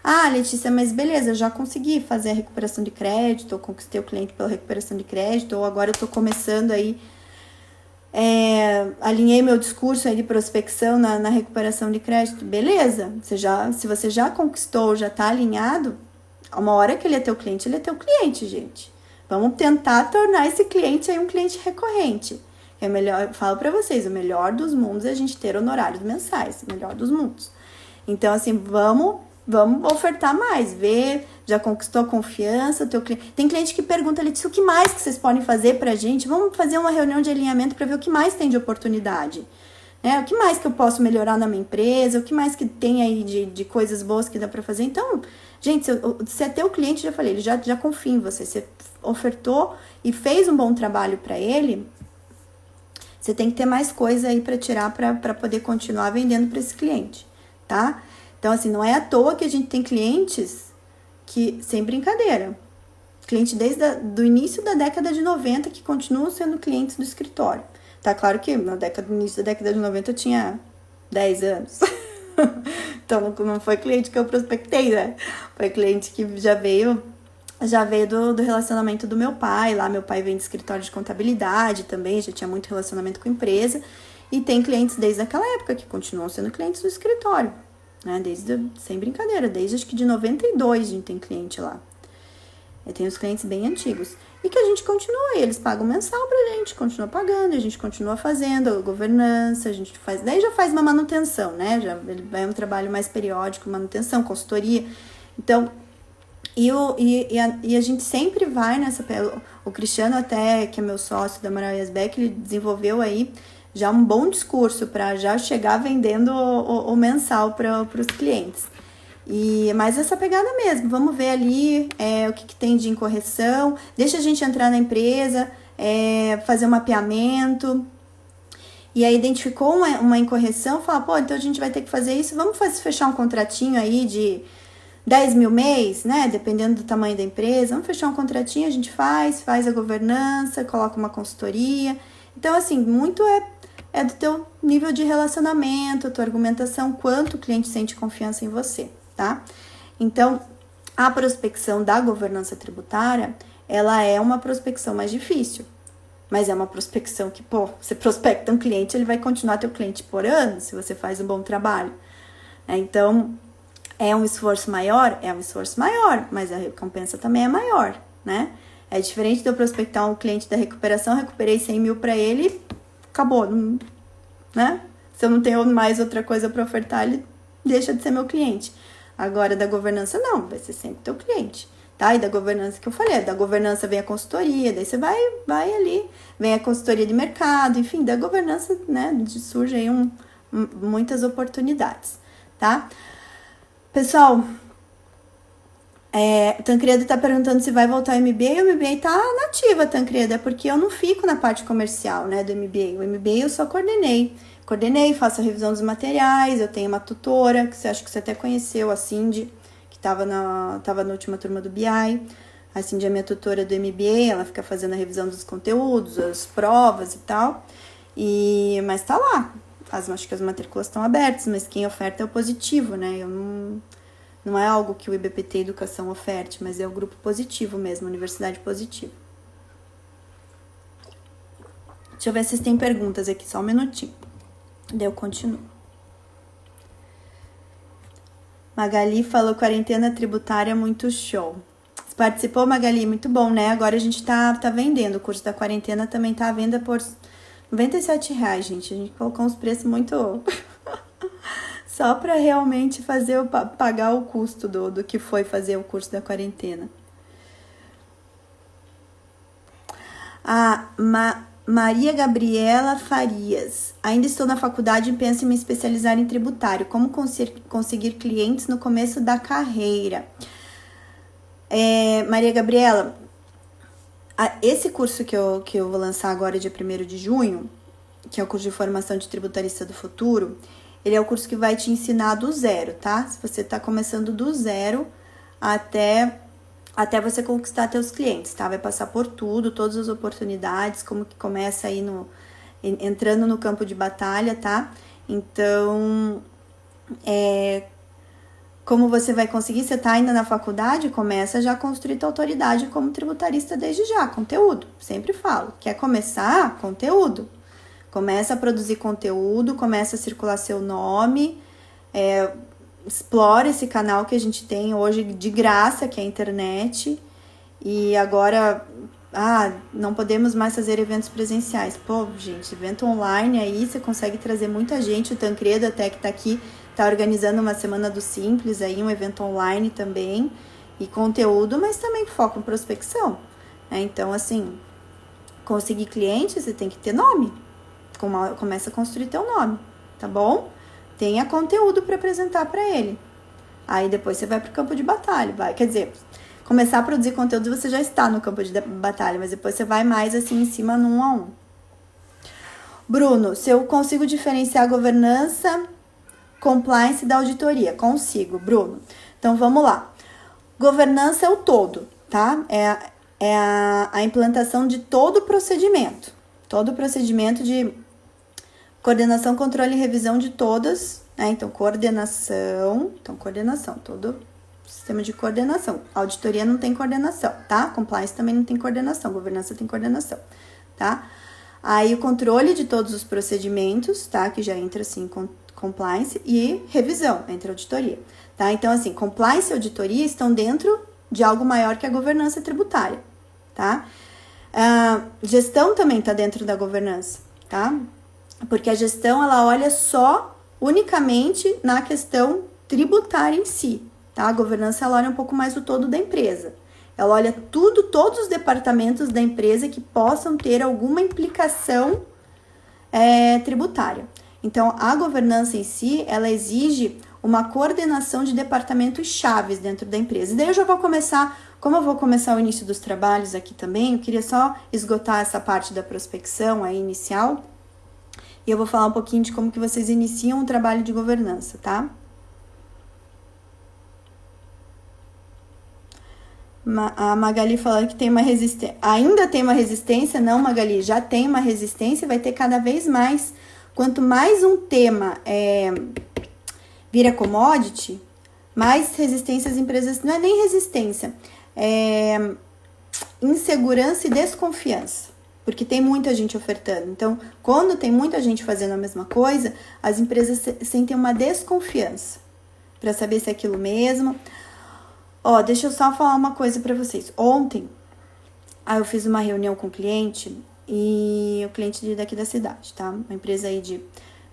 Ah, Letícia, mas beleza, eu já consegui fazer a recuperação de crédito, ou conquistei o cliente pela recuperação de crédito, ou agora eu estou começando aí, alinhei meu discurso aí de prospecção na recuperação de crédito. Beleza, se você já conquistou, já está alinhado, uma hora que ele é teu cliente, gente. Vamos tentar tornar esse cliente aí um cliente recorrente. É melhor, eu falo para vocês, o melhor dos mundos é a gente ter honorários mensais, o melhor dos mundos. Então, assim, vamos ofertar mais, já conquistou a confiança, teu cliente. Tem cliente que pergunta, Letícia, o que mais que vocês podem fazer pra gente? Vamos fazer uma reunião de alinhamento para ver o que mais tem de oportunidade. O que mais que eu posso melhorar na minha empresa, o que mais que tem aí de coisas boas que dá para fazer. Então, gente, se é teu cliente, já falei, ele já confia em você ofertou e fez um bom trabalho para ele, você tem que ter mais coisa aí para tirar para poder continuar vendendo para esse cliente, tá? Então, assim, não é à toa que a gente tem clientes que, sem brincadeira, cliente desde o início da década de 90 que continuam sendo clientes do escritório. Tá claro que no início da década de 90 eu tinha 10 anos. Então, não foi cliente que eu prospectei, né? Foi cliente que já veio do relacionamento do meu pai. Lá, meu pai vem de escritório de contabilidade também, já tinha muito relacionamento com empresa. E tem clientes desde aquela época que continuam sendo clientes do escritório, né? Sem brincadeira, desde acho que de 92 a gente tem cliente lá. Eu tenho os clientes bem antigos. E que a gente continua, e eles pagam mensal pra gente, continua pagando, a gente continua fazendo a governança, a gente já faz uma manutenção, né? Já vai um trabalho mais periódico, manutenção, consultoria. Então, a gente sempre vai nessa... O Cristiano até, que é meu sócio da Moral Yasbeck, ele desenvolveu aí já um bom discurso para já chegar vendendo o mensal para os clientes. Mas essa pegada mesmo, vamos ver ali o que tem de incorreção, deixa a gente entrar na empresa, fazer um mapeamento, e aí identificou uma incorreção, fala, pô, então a gente vai ter que fazer isso, vamos fechar um contratinho aí de 10 mil mês, né, dependendo do tamanho da empresa, vamos fechar um contratinho, a gente faz a governança, coloca uma consultoria. Então, assim, muito é do teu nível de relacionamento, tua argumentação, quanto o cliente sente confiança em você, tá? Então, a prospecção da governança tributária, ela é uma prospecção mais difícil, mas é uma prospecção que, pô, você prospecta um cliente, ele vai continuar teu cliente por anos, se você faz um bom trabalho. Então, é um esforço maior? É um esforço maior, mas a recompensa também é maior, né? É diferente de eu prospectar um cliente da recuperação, recuperei 100 mil para ele, acabou, né? Se eu não tenho mais outra coisa para ofertar, ele deixa de ser meu cliente. Agora, da governança, não, vai ser sempre teu cliente, tá? E da governança que eu falei, da governança vem a consultoria, daí você vai ali, vem a consultoria de mercado, enfim, da governança, né, surge aí muitas oportunidades, tá? Pessoal, o Tancredo tá perguntando se vai voltar ao MBA. O MBA tá nativa, Tancredo, é porque eu não fico na parte comercial, né, do MBA. O MBA eu só coordenei, faço a revisão dos materiais, eu tenho uma tutora, que você acha que você até conheceu, a Cindy, que tava na última turma do BI. A Cindy é minha tutora do MBA, ela fica fazendo a revisão dos conteúdos, as provas e tal, mas tá lá. Acho que as matrículas estão abertas, mas quem oferta é o positivo, né? Não é algo que o IBPT Educação oferte, mas é o grupo positivo mesmo, Universidade Positiva. Deixa eu ver se vocês têm perguntas aqui, só um minutinho. Daí eu continuo. Magali falou, quarentena tributária muito show. Você participou, Magali? Muito bom, né? Agora a gente tá vendendo. O curso da quarentena também tá à venda por R$97, gente. A gente colocou uns preços muito... só para realmente pagar o custo do que foi fazer o curso da quarentena. Maria Gabriela Farias. Ainda estou na faculdade e penso em me especializar em tributário. Como conseguir clientes no começo da carreira? Maria Gabriela, esse curso que eu vou lançar agora, dia 1º de junho, que é o curso de formação de tributarista do futuro, ele é o curso que vai te ensinar do zero, tá? Se você tá começando do zero até você conquistar teus clientes, tá? Vai passar por tudo, todas as oportunidades, como que começa aí entrando no campo de batalha, tá? Então, como você vai conseguir? Você tá ainda na faculdade? Começa já a construir tua autoridade como tributarista desde já, conteúdo. Sempre falo, quer começar? Conteúdo. Começa a produzir conteúdo, começa a circular seu nome, explora esse canal que a gente tem hoje de graça, que é a internet. E agora, não podemos mais fazer eventos presenciais. Pô, gente, evento online aí, você consegue trazer muita gente. O Tancredo até que tá aqui, tá organizando uma Semana do Simples aí, um evento online também. E conteúdo, mas também foco em prospecção. Então, assim, conseguir cliente, você tem que ter nome. Começa a construir teu nome, tá bom? Tenha conteúdo para apresentar para ele. Aí depois você vai pro campo de batalha, quer dizer, começar a produzir conteúdo você já está no campo de batalha, mas depois você vai mais assim em cima no 1 a 1. Bruno, se eu consigo diferenciar a governança, compliance da auditoria? Consigo, Bruno. Então vamos lá. Governança é o todo, tá? É a implantação de todo o procedimento. Todo o procedimento de coordenação, controle e revisão de todas, né? Então, coordenação, todo sistema de coordenação. Auditoria não tem coordenação, tá? Compliance também não tem coordenação, governança tem coordenação, tá? Aí, o controle de todos os procedimentos, tá? Que já entra, assim, com compliance e revisão, entra auditoria, tá? Então, assim, compliance e auditoria estão dentro de algo maior que a governança tributária, tá? Gestão também está dentro da governança, tá? Porque a gestão, ela olha unicamente na questão tributária em si, tá? A governança, ela olha um pouco mais o todo da empresa. Ela olha todos os departamentos da empresa que possam ter alguma implicação tributária. Então, a governança em si, ela exige uma coordenação de departamentos chaves dentro da empresa. E daí eu já vou começar, como eu vou começar o início dos trabalhos aqui também, eu queria só esgotar essa parte da prospecção aí inicial, e eu vou falar um pouquinho de como que vocês iniciam o trabalho de governança, tá? A Magali falando que tem uma resistência, ainda tem uma resistência, não, Magali, já tem uma resistência, vai ter cada vez mais. Quanto mais um tema vira commodity, mais resistência as empresas, não é nem resistência, é insegurança e desconfiança, porque tem muita gente ofertando. Então, quando tem muita gente fazendo a mesma coisa, as empresas sentem uma desconfiança para saber se é aquilo mesmo. Ó, deixa eu só falar uma coisa para vocês. Ontem, eu fiz uma reunião com o cliente, e o cliente daqui da cidade, tá? Uma empresa aí de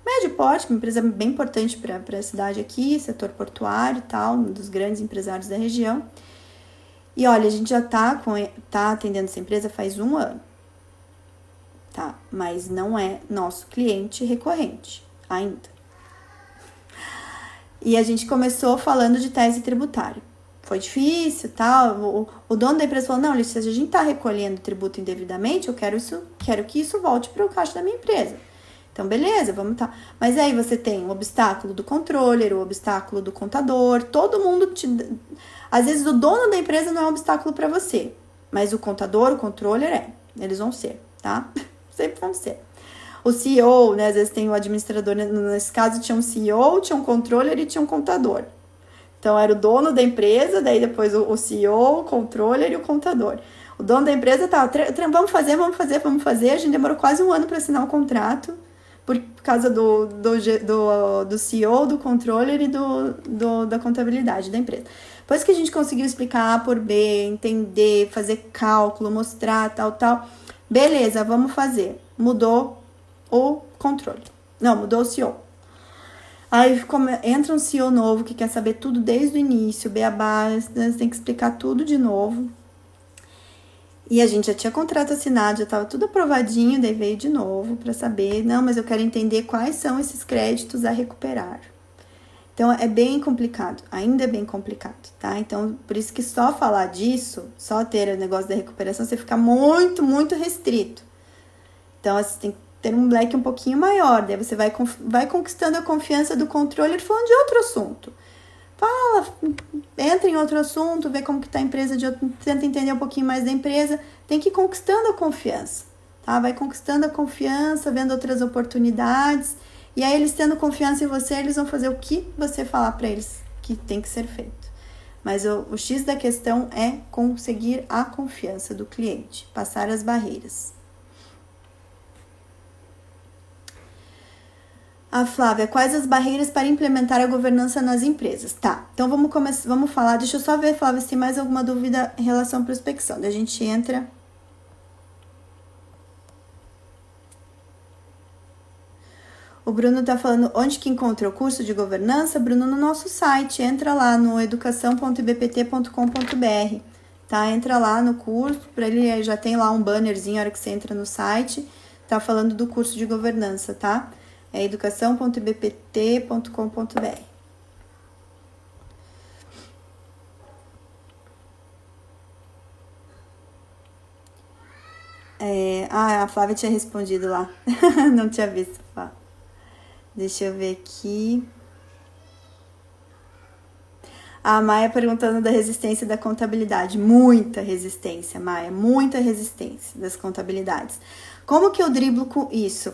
médio porte, uma empresa bem importante para a cidade aqui, setor portuário e tal, um dos grandes empresários da região. E olha, a gente já tá atendendo essa empresa faz 1 ano, tá? Mas não é nosso cliente recorrente ainda. E a gente começou falando de tese tributária. Foi difícil, tal. O dono da empresa falou, não, se a gente tá recolhendo tributo indevidamente, eu quero que isso volte para o caixa da minha empresa. Então, beleza, vamos tá. Mas aí você tem o obstáculo do controller, o obstáculo do contador, todo mundo às vezes o dono da empresa não é um obstáculo para você, mas o contador, o controller eles vão ser, tá? Sempre vão ser. O CEO, né, às vezes tem o administrador, nesse caso tinha um CEO, tinha um controller e tinha um contador. Então, era o dono da empresa, daí depois o CEO, o controller e o contador. O dono da empresa vamos fazer. A gente demorou quase 1 ano para assinar o contrato, por causa do CEO, do controller e da contabilidade da empresa. Depois que a gente conseguiu explicar A por B, entender, fazer cálculo, mostrar, tal, beleza, vamos fazer. Mudou o controle. Não, mudou o CEO. Aí entra um CEO novo que quer saber tudo desde o início, beabá, tem que explicar tudo de novo. E a gente já tinha contrato assinado, já estava tudo aprovadinho, daí veio de novo para saber, não, mas eu quero entender quais são esses créditos a recuperar. Então, é bem complicado, ainda é bem complicado, tá? Então, por isso que só falar disso, só ter o negócio da recuperação, você fica muito, muito restrito. Então, você tem que ter um leque um pouquinho maior, daí você vai conquistando a confiança do controller falando de outro assunto. Fala, entra em outro assunto, vê como que tá a empresa, tenta entender um pouquinho mais da empresa, tem que ir conquistando a confiança, tá? Vai conquistando a confiança, vendo outras oportunidades, e aí eles tendo confiança em você, eles vão fazer o que você falar para eles que tem que ser feito. Mas o X da questão é conseguir a confiança do cliente, passar as barreiras. A Flávia, quais as barreiras para implementar a governança nas empresas? Tá, então vamos falar, deixa eu só ver, Flávia, se tem mais alguma dúvida em relação à prospecção. Daí a gente entra. O Bruno tá falando onde que encontra o curso de governança. Bruno, no nosso site, entra lá no educação.ibpt.com.br, tá? Entra lá no curso, para ele já tem lá um bannerzinho, a hora que você entra no site, tá falando do curso de governança, tá? É educação.ibpt.com.br. A Flávia tinha respondido lá. Não tinha visto. Deixa eu ver aqui. A Maia perguntando da resistência da contabilidade. Muita resistência, Maia. Muita resistência das contabilidades. Como que eu driblo com isso?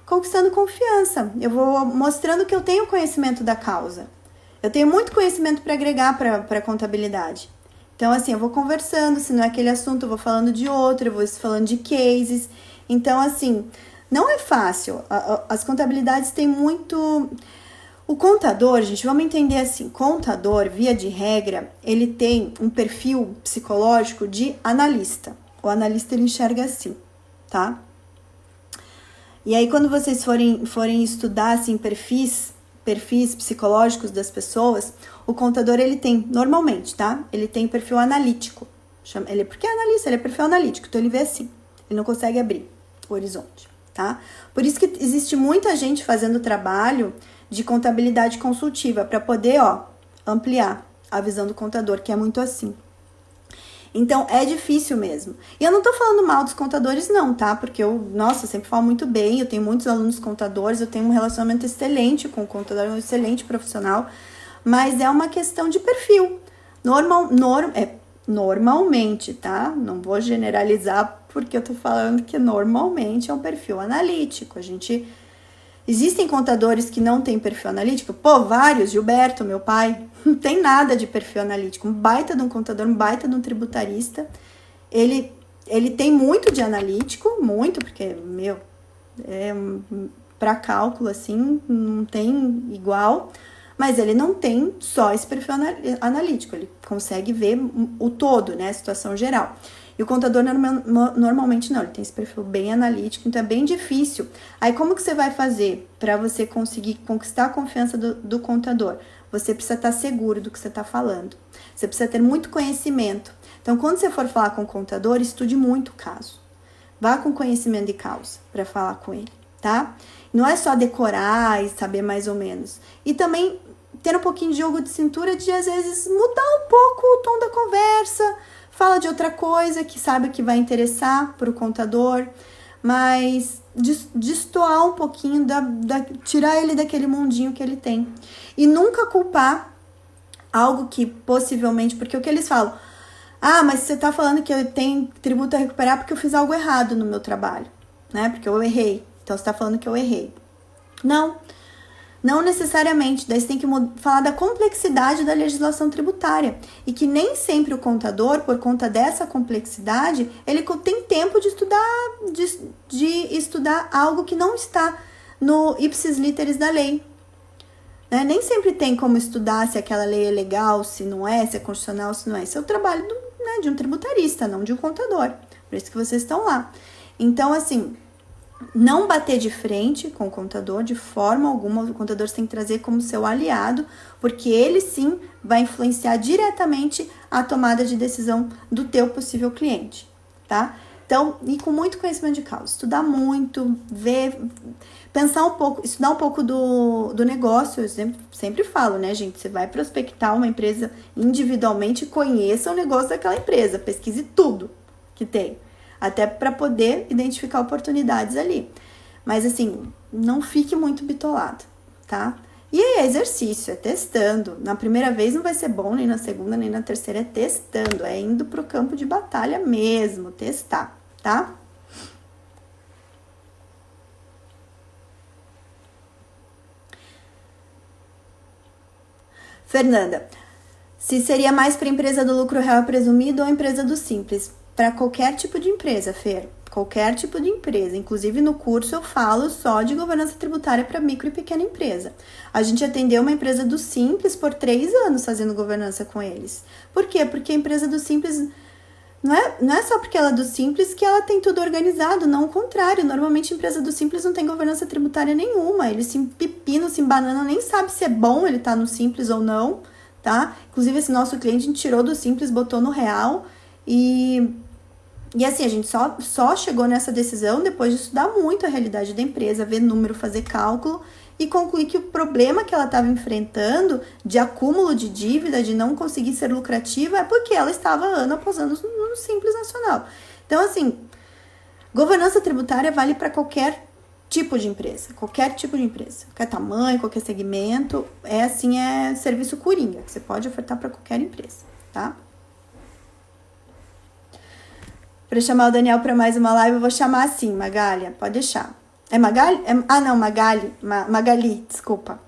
Conquistando confiança. Eu vou mostrando que eu tenho conhecimento da causa. Eu tenho muito conhecimento para agregar para a contabilidade. Então, assim, eu vou conversando, se não é aquele assunto, eu vou falando de outro, eu vou falando de cases. Então, assim, não é fácil. As contabilidades têm muito... O contador, gente, vamos entender assim, contador, via de regra, ele tem um perfil psicológico de analista. O analista, ele enxerga assim, tá? E aí, quando vocês forem estudar, assim, perfis perfis psicológicos das pessoas, o contador, ele tem, normalmente, tá? Ele tem perfil analítico. Porque é analista, ele é perfil analítico, então ele vê assim, ele não consegue abrir o horizonte, tá? Por isso que existe muita gente fazendo trabalho de contabilidade consultiva, para poder, ampliar a visão do contador, que é muito assim. Então, é difícil mesmo. E eu não tô falando mal dos contadores, não, tá? Porque eu sempre falo muito bem, eu tenho muitos alunos contadores, eu tenho um relacionamento excelente com o contador, um excelente profissional, mas é uma questão de perfil. Normalmente, tá? Não vou generalizar, porque eu tô falando que normalmente é um perfil analítico. Existem contadores que não têm perfil analítico? Vários. Gilberto, meu pai, não tem nada de perfil analítico. Um baita de um contador, um baita de um tributarista. Ele tem muito de analítico, muito, porque, para cálculo, assim, não tem igual. Mas ele não tem só esse perfil analítico. Ele consegue ver o todo, né? A situação geral. E o contador normalmente não, ele tem esse perfil bem analítico, então é bem difícil. Aí como que você vai fazer para você conseguir conquistar a confiança do contador? Você precisa estar seguro do que você está falando. Você precisa ter muito conhecimento. Então, quando você for falar com o contador, estude muito o caso. Vá com conhecimento de causa para falar com ele, tá? Não é só decorar e saber mais ou menos. E também ter um pouquinho de jogo de cintura de, às vezes, mudar um pouco o tom da conversa. Fala de outra coisa que sabe que vai interessar para o contador, mas destoar um pouquinho, tirar ele daquele mundinho que ele tem. E nunca culpar algo que possivelmente, porque o que eles falam, mas você está falando que eu tenho tributo a recuperar porque eu fiz algo errado no meu trabalho, né? Porque eu errei, então você está falando que eu errei. Não necessariamente, daí você tem que falar da complexidade da legislação tributária e que nem sempre o contador, por conta dessa complexidade, ele tem tempo de estudar algo que não está no ipsis literis da lei. Né? Nem sempre tem como estudar se aquela lei é legal, se não é, se é constitucional, se não é. Isso é o trabalho de um tributarista, não de um contador. Por isso que vocês estão lá. Então, assim, não bater de frente com o contador de forma alguma. O contador tem que trazer como seu aliado, porque ele sim vai influenciar diretamente a tomada de decisão do teu possível cliente, tá? Então, e com muito conhecimento de causa, estudar muito, ver, pensar um pouco, estudar um pouco do negócio. Eu sempre falo, né, gente? Você vai prospectar uma empresa individualmente, conheça o negócio daquela empresa, pesquise tudo que tem, até para poder identificar oportunidades ali. Mas, assim, não fique muito bitolado, tá? E aí é exercício, é testando. Na primeira vez não vai ser bom, nem na segunda, nem na terceira, é testando. É indo pro campo de batalha mesmo, testar, tá? Fernanda, se seria mais para empresa do lucro real presumido ou empresa do simples? Para qualquer tipo de empresa, Fer. Qualquer tipo de empresa. Inclusive, no curso eu falo só de governança tributária para micro e pequena empresa. A gente atendeu uma empresa do Simples por 3 anos fazendo governança com eles. Por quê? Porque a empresa do Simples não é só porque ela é do Simples que ela tem tudo organizado, não o contrário. Normalmente a empresa do Simples não tem governança tributária nenhuma. Eles se empipinam, se embananam, nem sabe se é bom ele estar no Simples ou não, tá? Inclusive, esse nosso cliente a gente tirou do Simples, botou no Real e assim, a gente só chegou nessa decisão depois de estudar muito a realidade da empresa, ver número, fazer cálculo e concluir que o problema que ela estava enfrentando de acúmulo de dívida, de não conseguir ser lucrativa, é porque ela estava ano após ano no Simples Nacional. Então, assim, governança tributária vale para qualquer tipo de empresa, qualquer tamanho, qualquer segmento. É serviço coringa, que você pode ofertar para qualquer empresa, tá? Para chamar o Daniel para mais uma live, eu vou chamar assim, Magália, pode deixar. É Magali? Não, Magali, desculpa.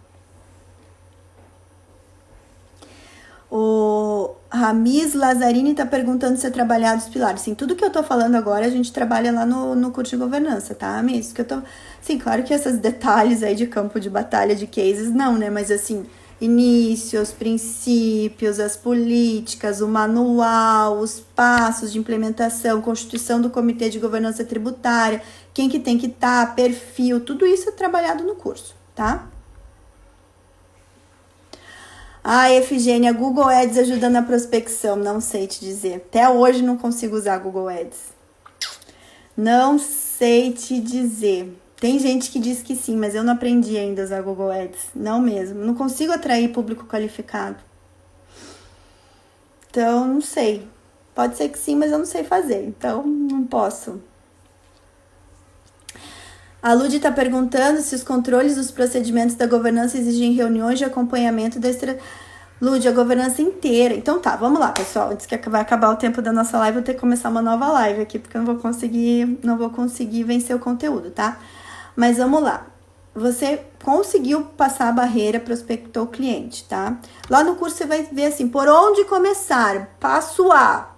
O Ramiz Lazzarini tá perguntando se é trabalhado os pilares. Sim, tudo que eu tô falando agora, a gente trabalha lá no curso de governança, tá, Ramiz? Sim, claro que esses detalhes aí de campo de batalha, de cases, não, né? Mas assim, início, os princípios, as políticas, o manual, os passos de implementação, constituição do Comitê de Governança Tributária, quem que tem que estar, perfil, tudo isso é trabalhado no curso, tá? Ah, Efigênia, Google Ads ajuda na prospecção. Não sei te dizer. Até hoje não consigo usar Google Ads. Não sei te dizer. Tem gente que diz que sim, mas eu não aprendi ainda a usar Google Ads. Não mesmo. Não consigo atrair público qualificado. Então, não sei. Pode ser que sim, mas eu não sei fazer. Então, não posso. A Lud está perguntando se os controles dos procedimentos da governança exigem reuniões de acompanhamento da Lud, a governança inteira. Então tá, vamos lá, pessoal. Antes que vai acabar o tempo da nossa live, eu vou ter que começar uma nova live aqui, porque eu não vou conseguir vencer o conteúdo, tá? Mas vamos lá. Você conseguiu passar a barreira, prospectou o cliente, tá? Lá no curso você vai ver assim, por onde começar? Passo A.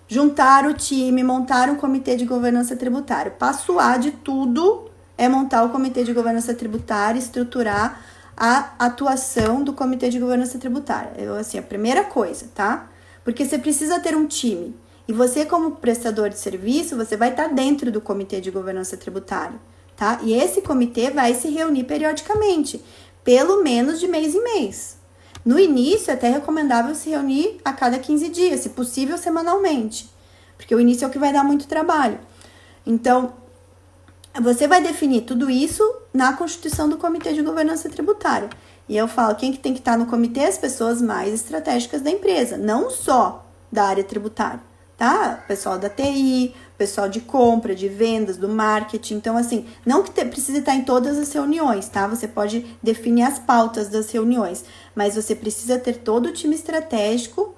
Juntar o time, montar um comitê de governança tributária. Passo A de tudo é montar o comitê de governança tributária, estruturar a atuação do comitê de governança tributária. Assim, a primeira coisa, tá? Porque você precisa ter um time. E você, como prestador de serviço, você vai estar dentro do comitê de governança tributária, tá? E esse comitê vai se reunir periodicamente, pelo menos de mês em mês. No início, é até recomendável se reunir a cada 15 dias, se possível, semanalmente. Porque o início é o que vai dar muito trabalho. Então, você vai definir tudo isso na constituição do Comitê de Governança Tributária. E eu falo, quem que tem que estar no comitê? As pessoas mais estratégicas da empresa, não só da área tributária, tá? Pessoal da TI, pessoal de compra, de vendas, do marketing. Então, assim, não que precise estar em todas as reuniões, tá? Você pode definir as pautas das reuniões, mas você precisa ter todo o time estratégico,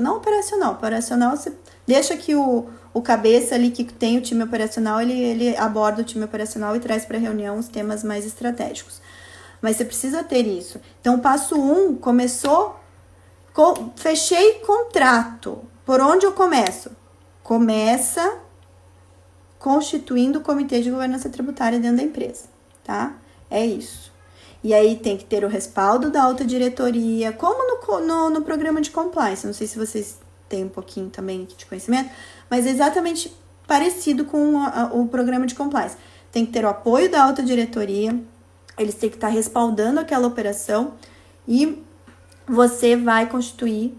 não operacional. Operacional, você deixa que o cabeça ali que tem o time operacional, ele aborda o time operacional e traz para a reunião os temas mais estratégicos. Mas você precisa ter isso. Então, passo 1, começou, fechei contrato. Por onde eu começo? Começa constituindo o comitê de governança tributária dentro da empresa, tá? É isso. E aí tem que ter o respaldo da alta diretoria, como no programa de compliance. Não sei se vocês têm um pouquinho também de conhecimento, mas é exatamente parecido com o programa de compliance. Tem que ter o apoio da alta diretoria, eles têm que estar respaldando aquela operação e você vai constituir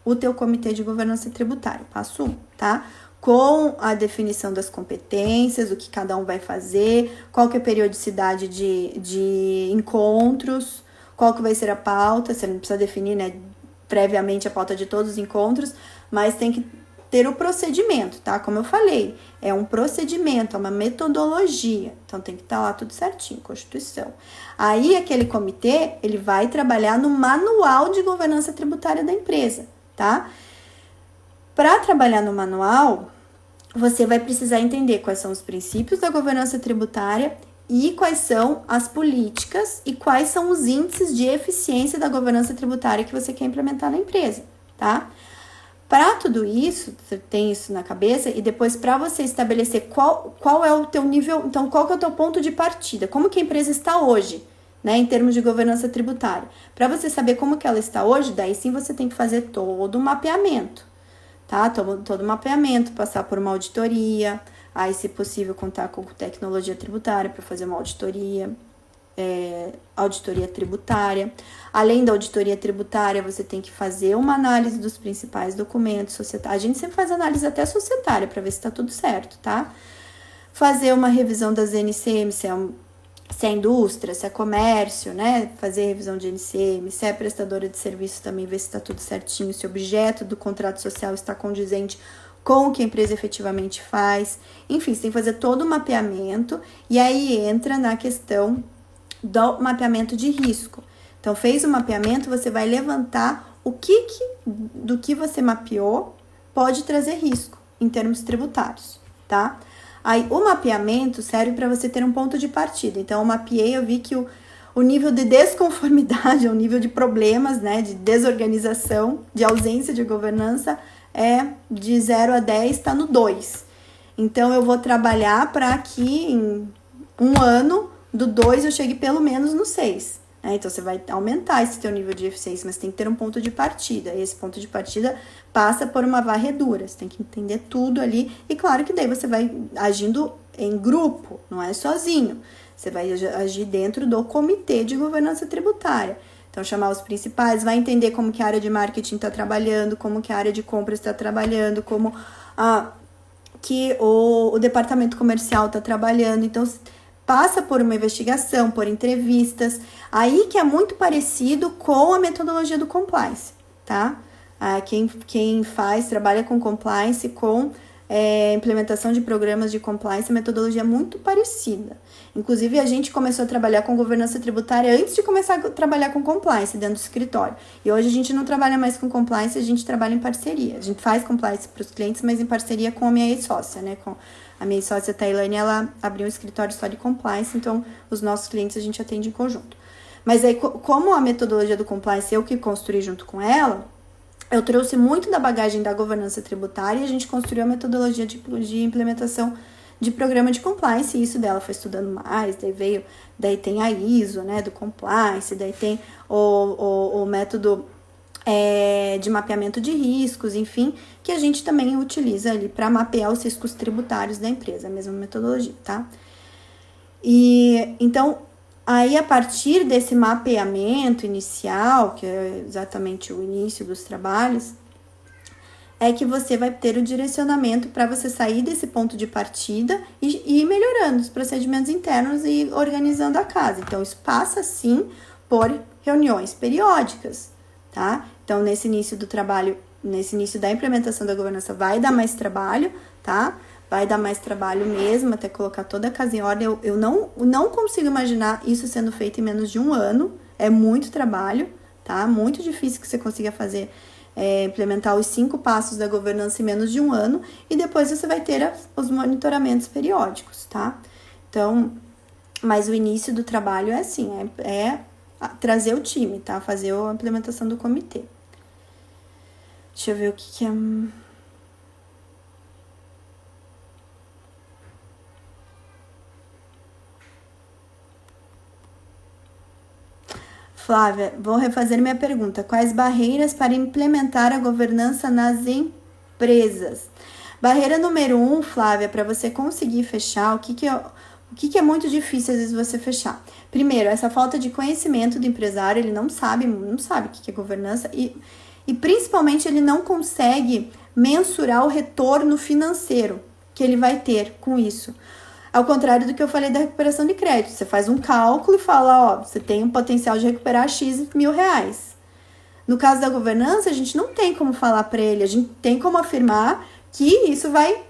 o teu comitê de governança tributária, passo 1, tá? Com a definição das competências, o que cada um vai fazer, qual que é a periodicidade de encontros, qual que vai ser a pauta, você não precisa definir, né, previamente a pauta de todos os encontros, mas tem que ter o procedimento, tá? Como eu falei, é um procedimento, é uma metodologia, então tem que estar lá tudo certinho, Constituição. Aí aquele comitê, ele vai trabalhar no manual de governança tributária da empresa, tá? Para trabalhar no manual, você vai precisar entender quais são os princípios da governança tributária e quais são as políticas e quais são os índices de eficiência da governança tributária que você quer implementar na empresa, tá? Para tudo isso, você tem isso na cabeça e depois para você estabelecer qual é o teu nível, então qual que é o teu ponto de partida, como que a empresa está hoje, né, em termos de governança tributária. Para você saber como que ela está hoje, daí sim você tem que fazer todo o mapeamento, tá? Todo o mapeamento, passar por uma auditoria, aí se possível contar com tecnologia tributária para fazer uma auditoria tributária. Além da auditoria tributária, você tem que fazer uma análise dos principais documentos societários. A gente sempre faz análise até societária para ver se está tudo certo, tá? Fazer uma revisão das NCM, se é indústria, se é comércio, né? Fazer revisão de NCM, se é prestadora de serviço também, ver se está tudo certinho, se o objeto do contrato social está condizente com o que a empresa efetivamente faz. Enfim, você tem que fazer todo o mapeamento e aí entra na questão do mapeamento de risco. Então, fez o mapeamento, você vai levantar do que você mapeou pode trazer risco em termos tributários, tá? Aí, o mapeamento serve para você ter um ponto de partida. Então, eu mapeei, eu vi que o nível de desconformidade, o nível de problemas, né, de desorganização, de ausência de governança, é de 0 a 10, está no 2. Então, eu vou trabalhar para que em um ano, do 2 eu chegue pelo menos no 6. Né? Então, você vai aumentar esse teu nível de eficiência, mas tem que ter um ponto de partida. E esse ponto de partida passa por uma varredura. Você tem que entender tudo ali. E claro que daí você vai agindo em grupo, não é sozinho. Você vai agir dentro do comitê de governança tributária. Então, chamar os principais, vai entender como que a área de marketing está trabalhando, como que a área de compras está trabalhando, como que o departamento comercial está trabalhando. Então, passa por uma investigação, por entrevistas, aí que é muito parecido com a metodologia do compliance, tá? Quem trabalha com compliance, com implementação de programas de compliance, a metodologia é muito parecida. Inclusive, a gente começou a trabalhar com governança tributária antes de começar a trabalhar com compliance dentro do escritório. E hoje a gente não trabalha mais com compliance, a gente trabalha em parceria. A gente faz compliance para os clientes, mas em parceria com a minha ex-sócia, né? Com a minha ex-sócia Tailane, ela abriu um escritório só de compliance, então os nossos clientes a gente atende em conjunto. Mas aí, como a metodologia do compliance eu que construí junto com ela, eu trouxe muito da bagagem da governança tributária e a gente construiu a metodologia de implementação de programa de compliance, e isso dela foi estudando mais, daí tem a ISO, né, do compliance, daí tem o método de mapeamento de riscos, enfim, que a gente também utiliza ali para mapear os riscos tributários da empresa, a mesma metodologia, tá? E então, aí a partir desse mapeamento inicial, que é exatamente o início dos trabalhos, é que você vai ter o direcionamento para você sair desse ponto de partida e ir melhorando os procedimentos internos e organizando a casa. Então, isso passa, sim, por reuniões periódicas, tá? Então, nesse início do trabalho, nesse início da implementação da governança, vai dar mais trabalho, tá? Vai dar mais trabalho mesmo, até colocar toda a casa em ordem. Eu não consigo imaginar isso sendo feito em menos de um ano. É muito trabalho, tá? Muito difícil que você consiga fazer, implementar os 5 passos da governança em menos de um ano. E depois você vai ter os monitoramentos periódicos, tá? Então, mas o início do trabalho é assim, trazer o time, tá? Fazer a implementação do comitê. Deixa eu ver o que é... Flávia, vou refazer minha pergunta. Quais barreiras para implementar a governança nas empresas? Barreira número 1, Flávia, para você conseguir fechar, o que é muito difícil às vezes você fechar? Primeiro, essa falta de conhecimento do empresário, ele não sabe o que é governança e principalmente ele não consegue mensurar o retorno financeiro que ele vai ter com isso. Ao contrário do que eu falei da recuperação de crédito. Você faz um cálculo e fala, você tem um potencial de recuperar X mil reais. No caso da governança, a gente não tem como falar para ele, a gente tem como afirmar que isso vai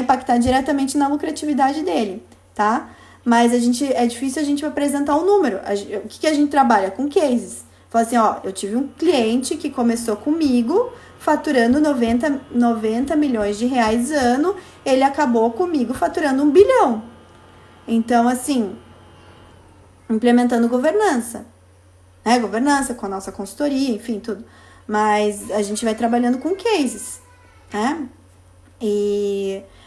impactar diretamente na lucratividade dele, tá? Mas é difícil a gente apresentar um número. O que a gente trabalha? Com cases. Fala assim, eu tive um cliente que começou comigo faturando 90 milhões de reais ano, ele acabou comigo faturando 1 bilhão. Então, assim, implementando governança, né? Governança com a nossa consultoria, enfim, tudo. Mas a gente vai trabalhando com cases, né?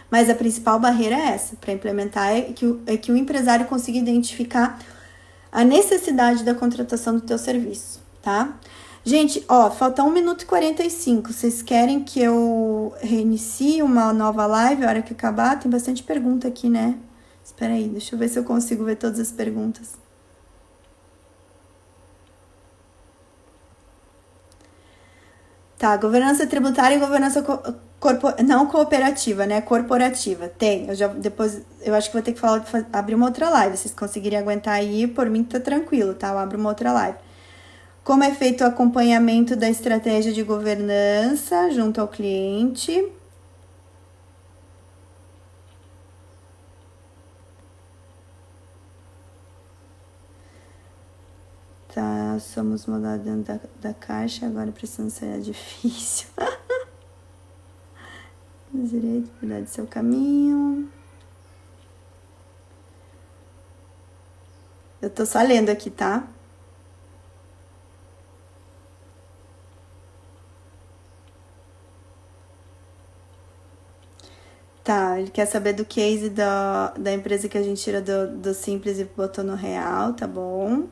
Mas a principal barreira é essa, para implementar, é que o empresário consiga identificar a necessidade da contratação do teu serviço, tá? Gente, falta 1 minuto e 45. Vocês querem que eu reinicie uma nova live a hora que acabar? Tem bastante pergunta aqui, né? Espera aí, deixa eu ver se eu consigo ver todas as perguntas. Tá, governança tributária e governança não cooperativa, né? Corporativa. Tem. Eu acho que vou ter que abrir uma outra live. Se vocês conseguirem aguentar aí, por mim tá tranquilo, tá? Eu abro uma outra live. Como é feito o acompanhamento da estratégia de governança junto ao cliente? Tá, somos mandados dentro da caixa, agora precisamos sair, é difícil. Direito, cuidar do seu caminho. Eu tô só lendo aqui, tá? Tá, ele quer saber do case da empresa que a gente tira do Simples e botou no Real, tá bom?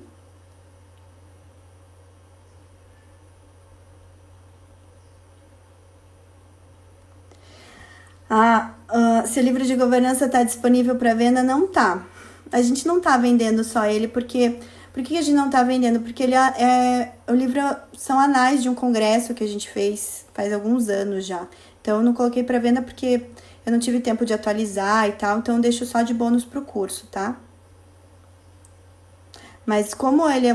Se o livro de governança está disponível para venda, não tá. A gente não tá vendendo só ele porque Por que a gente não tá vendendo? Porque o livro são anais de um congresso que a gente fez faz alguns anos já. Então eu não coloquei para venda porque eu não tive tempo de atualizar e tal, então eu deixo só de bônus pro curso, tá? Mas como ele é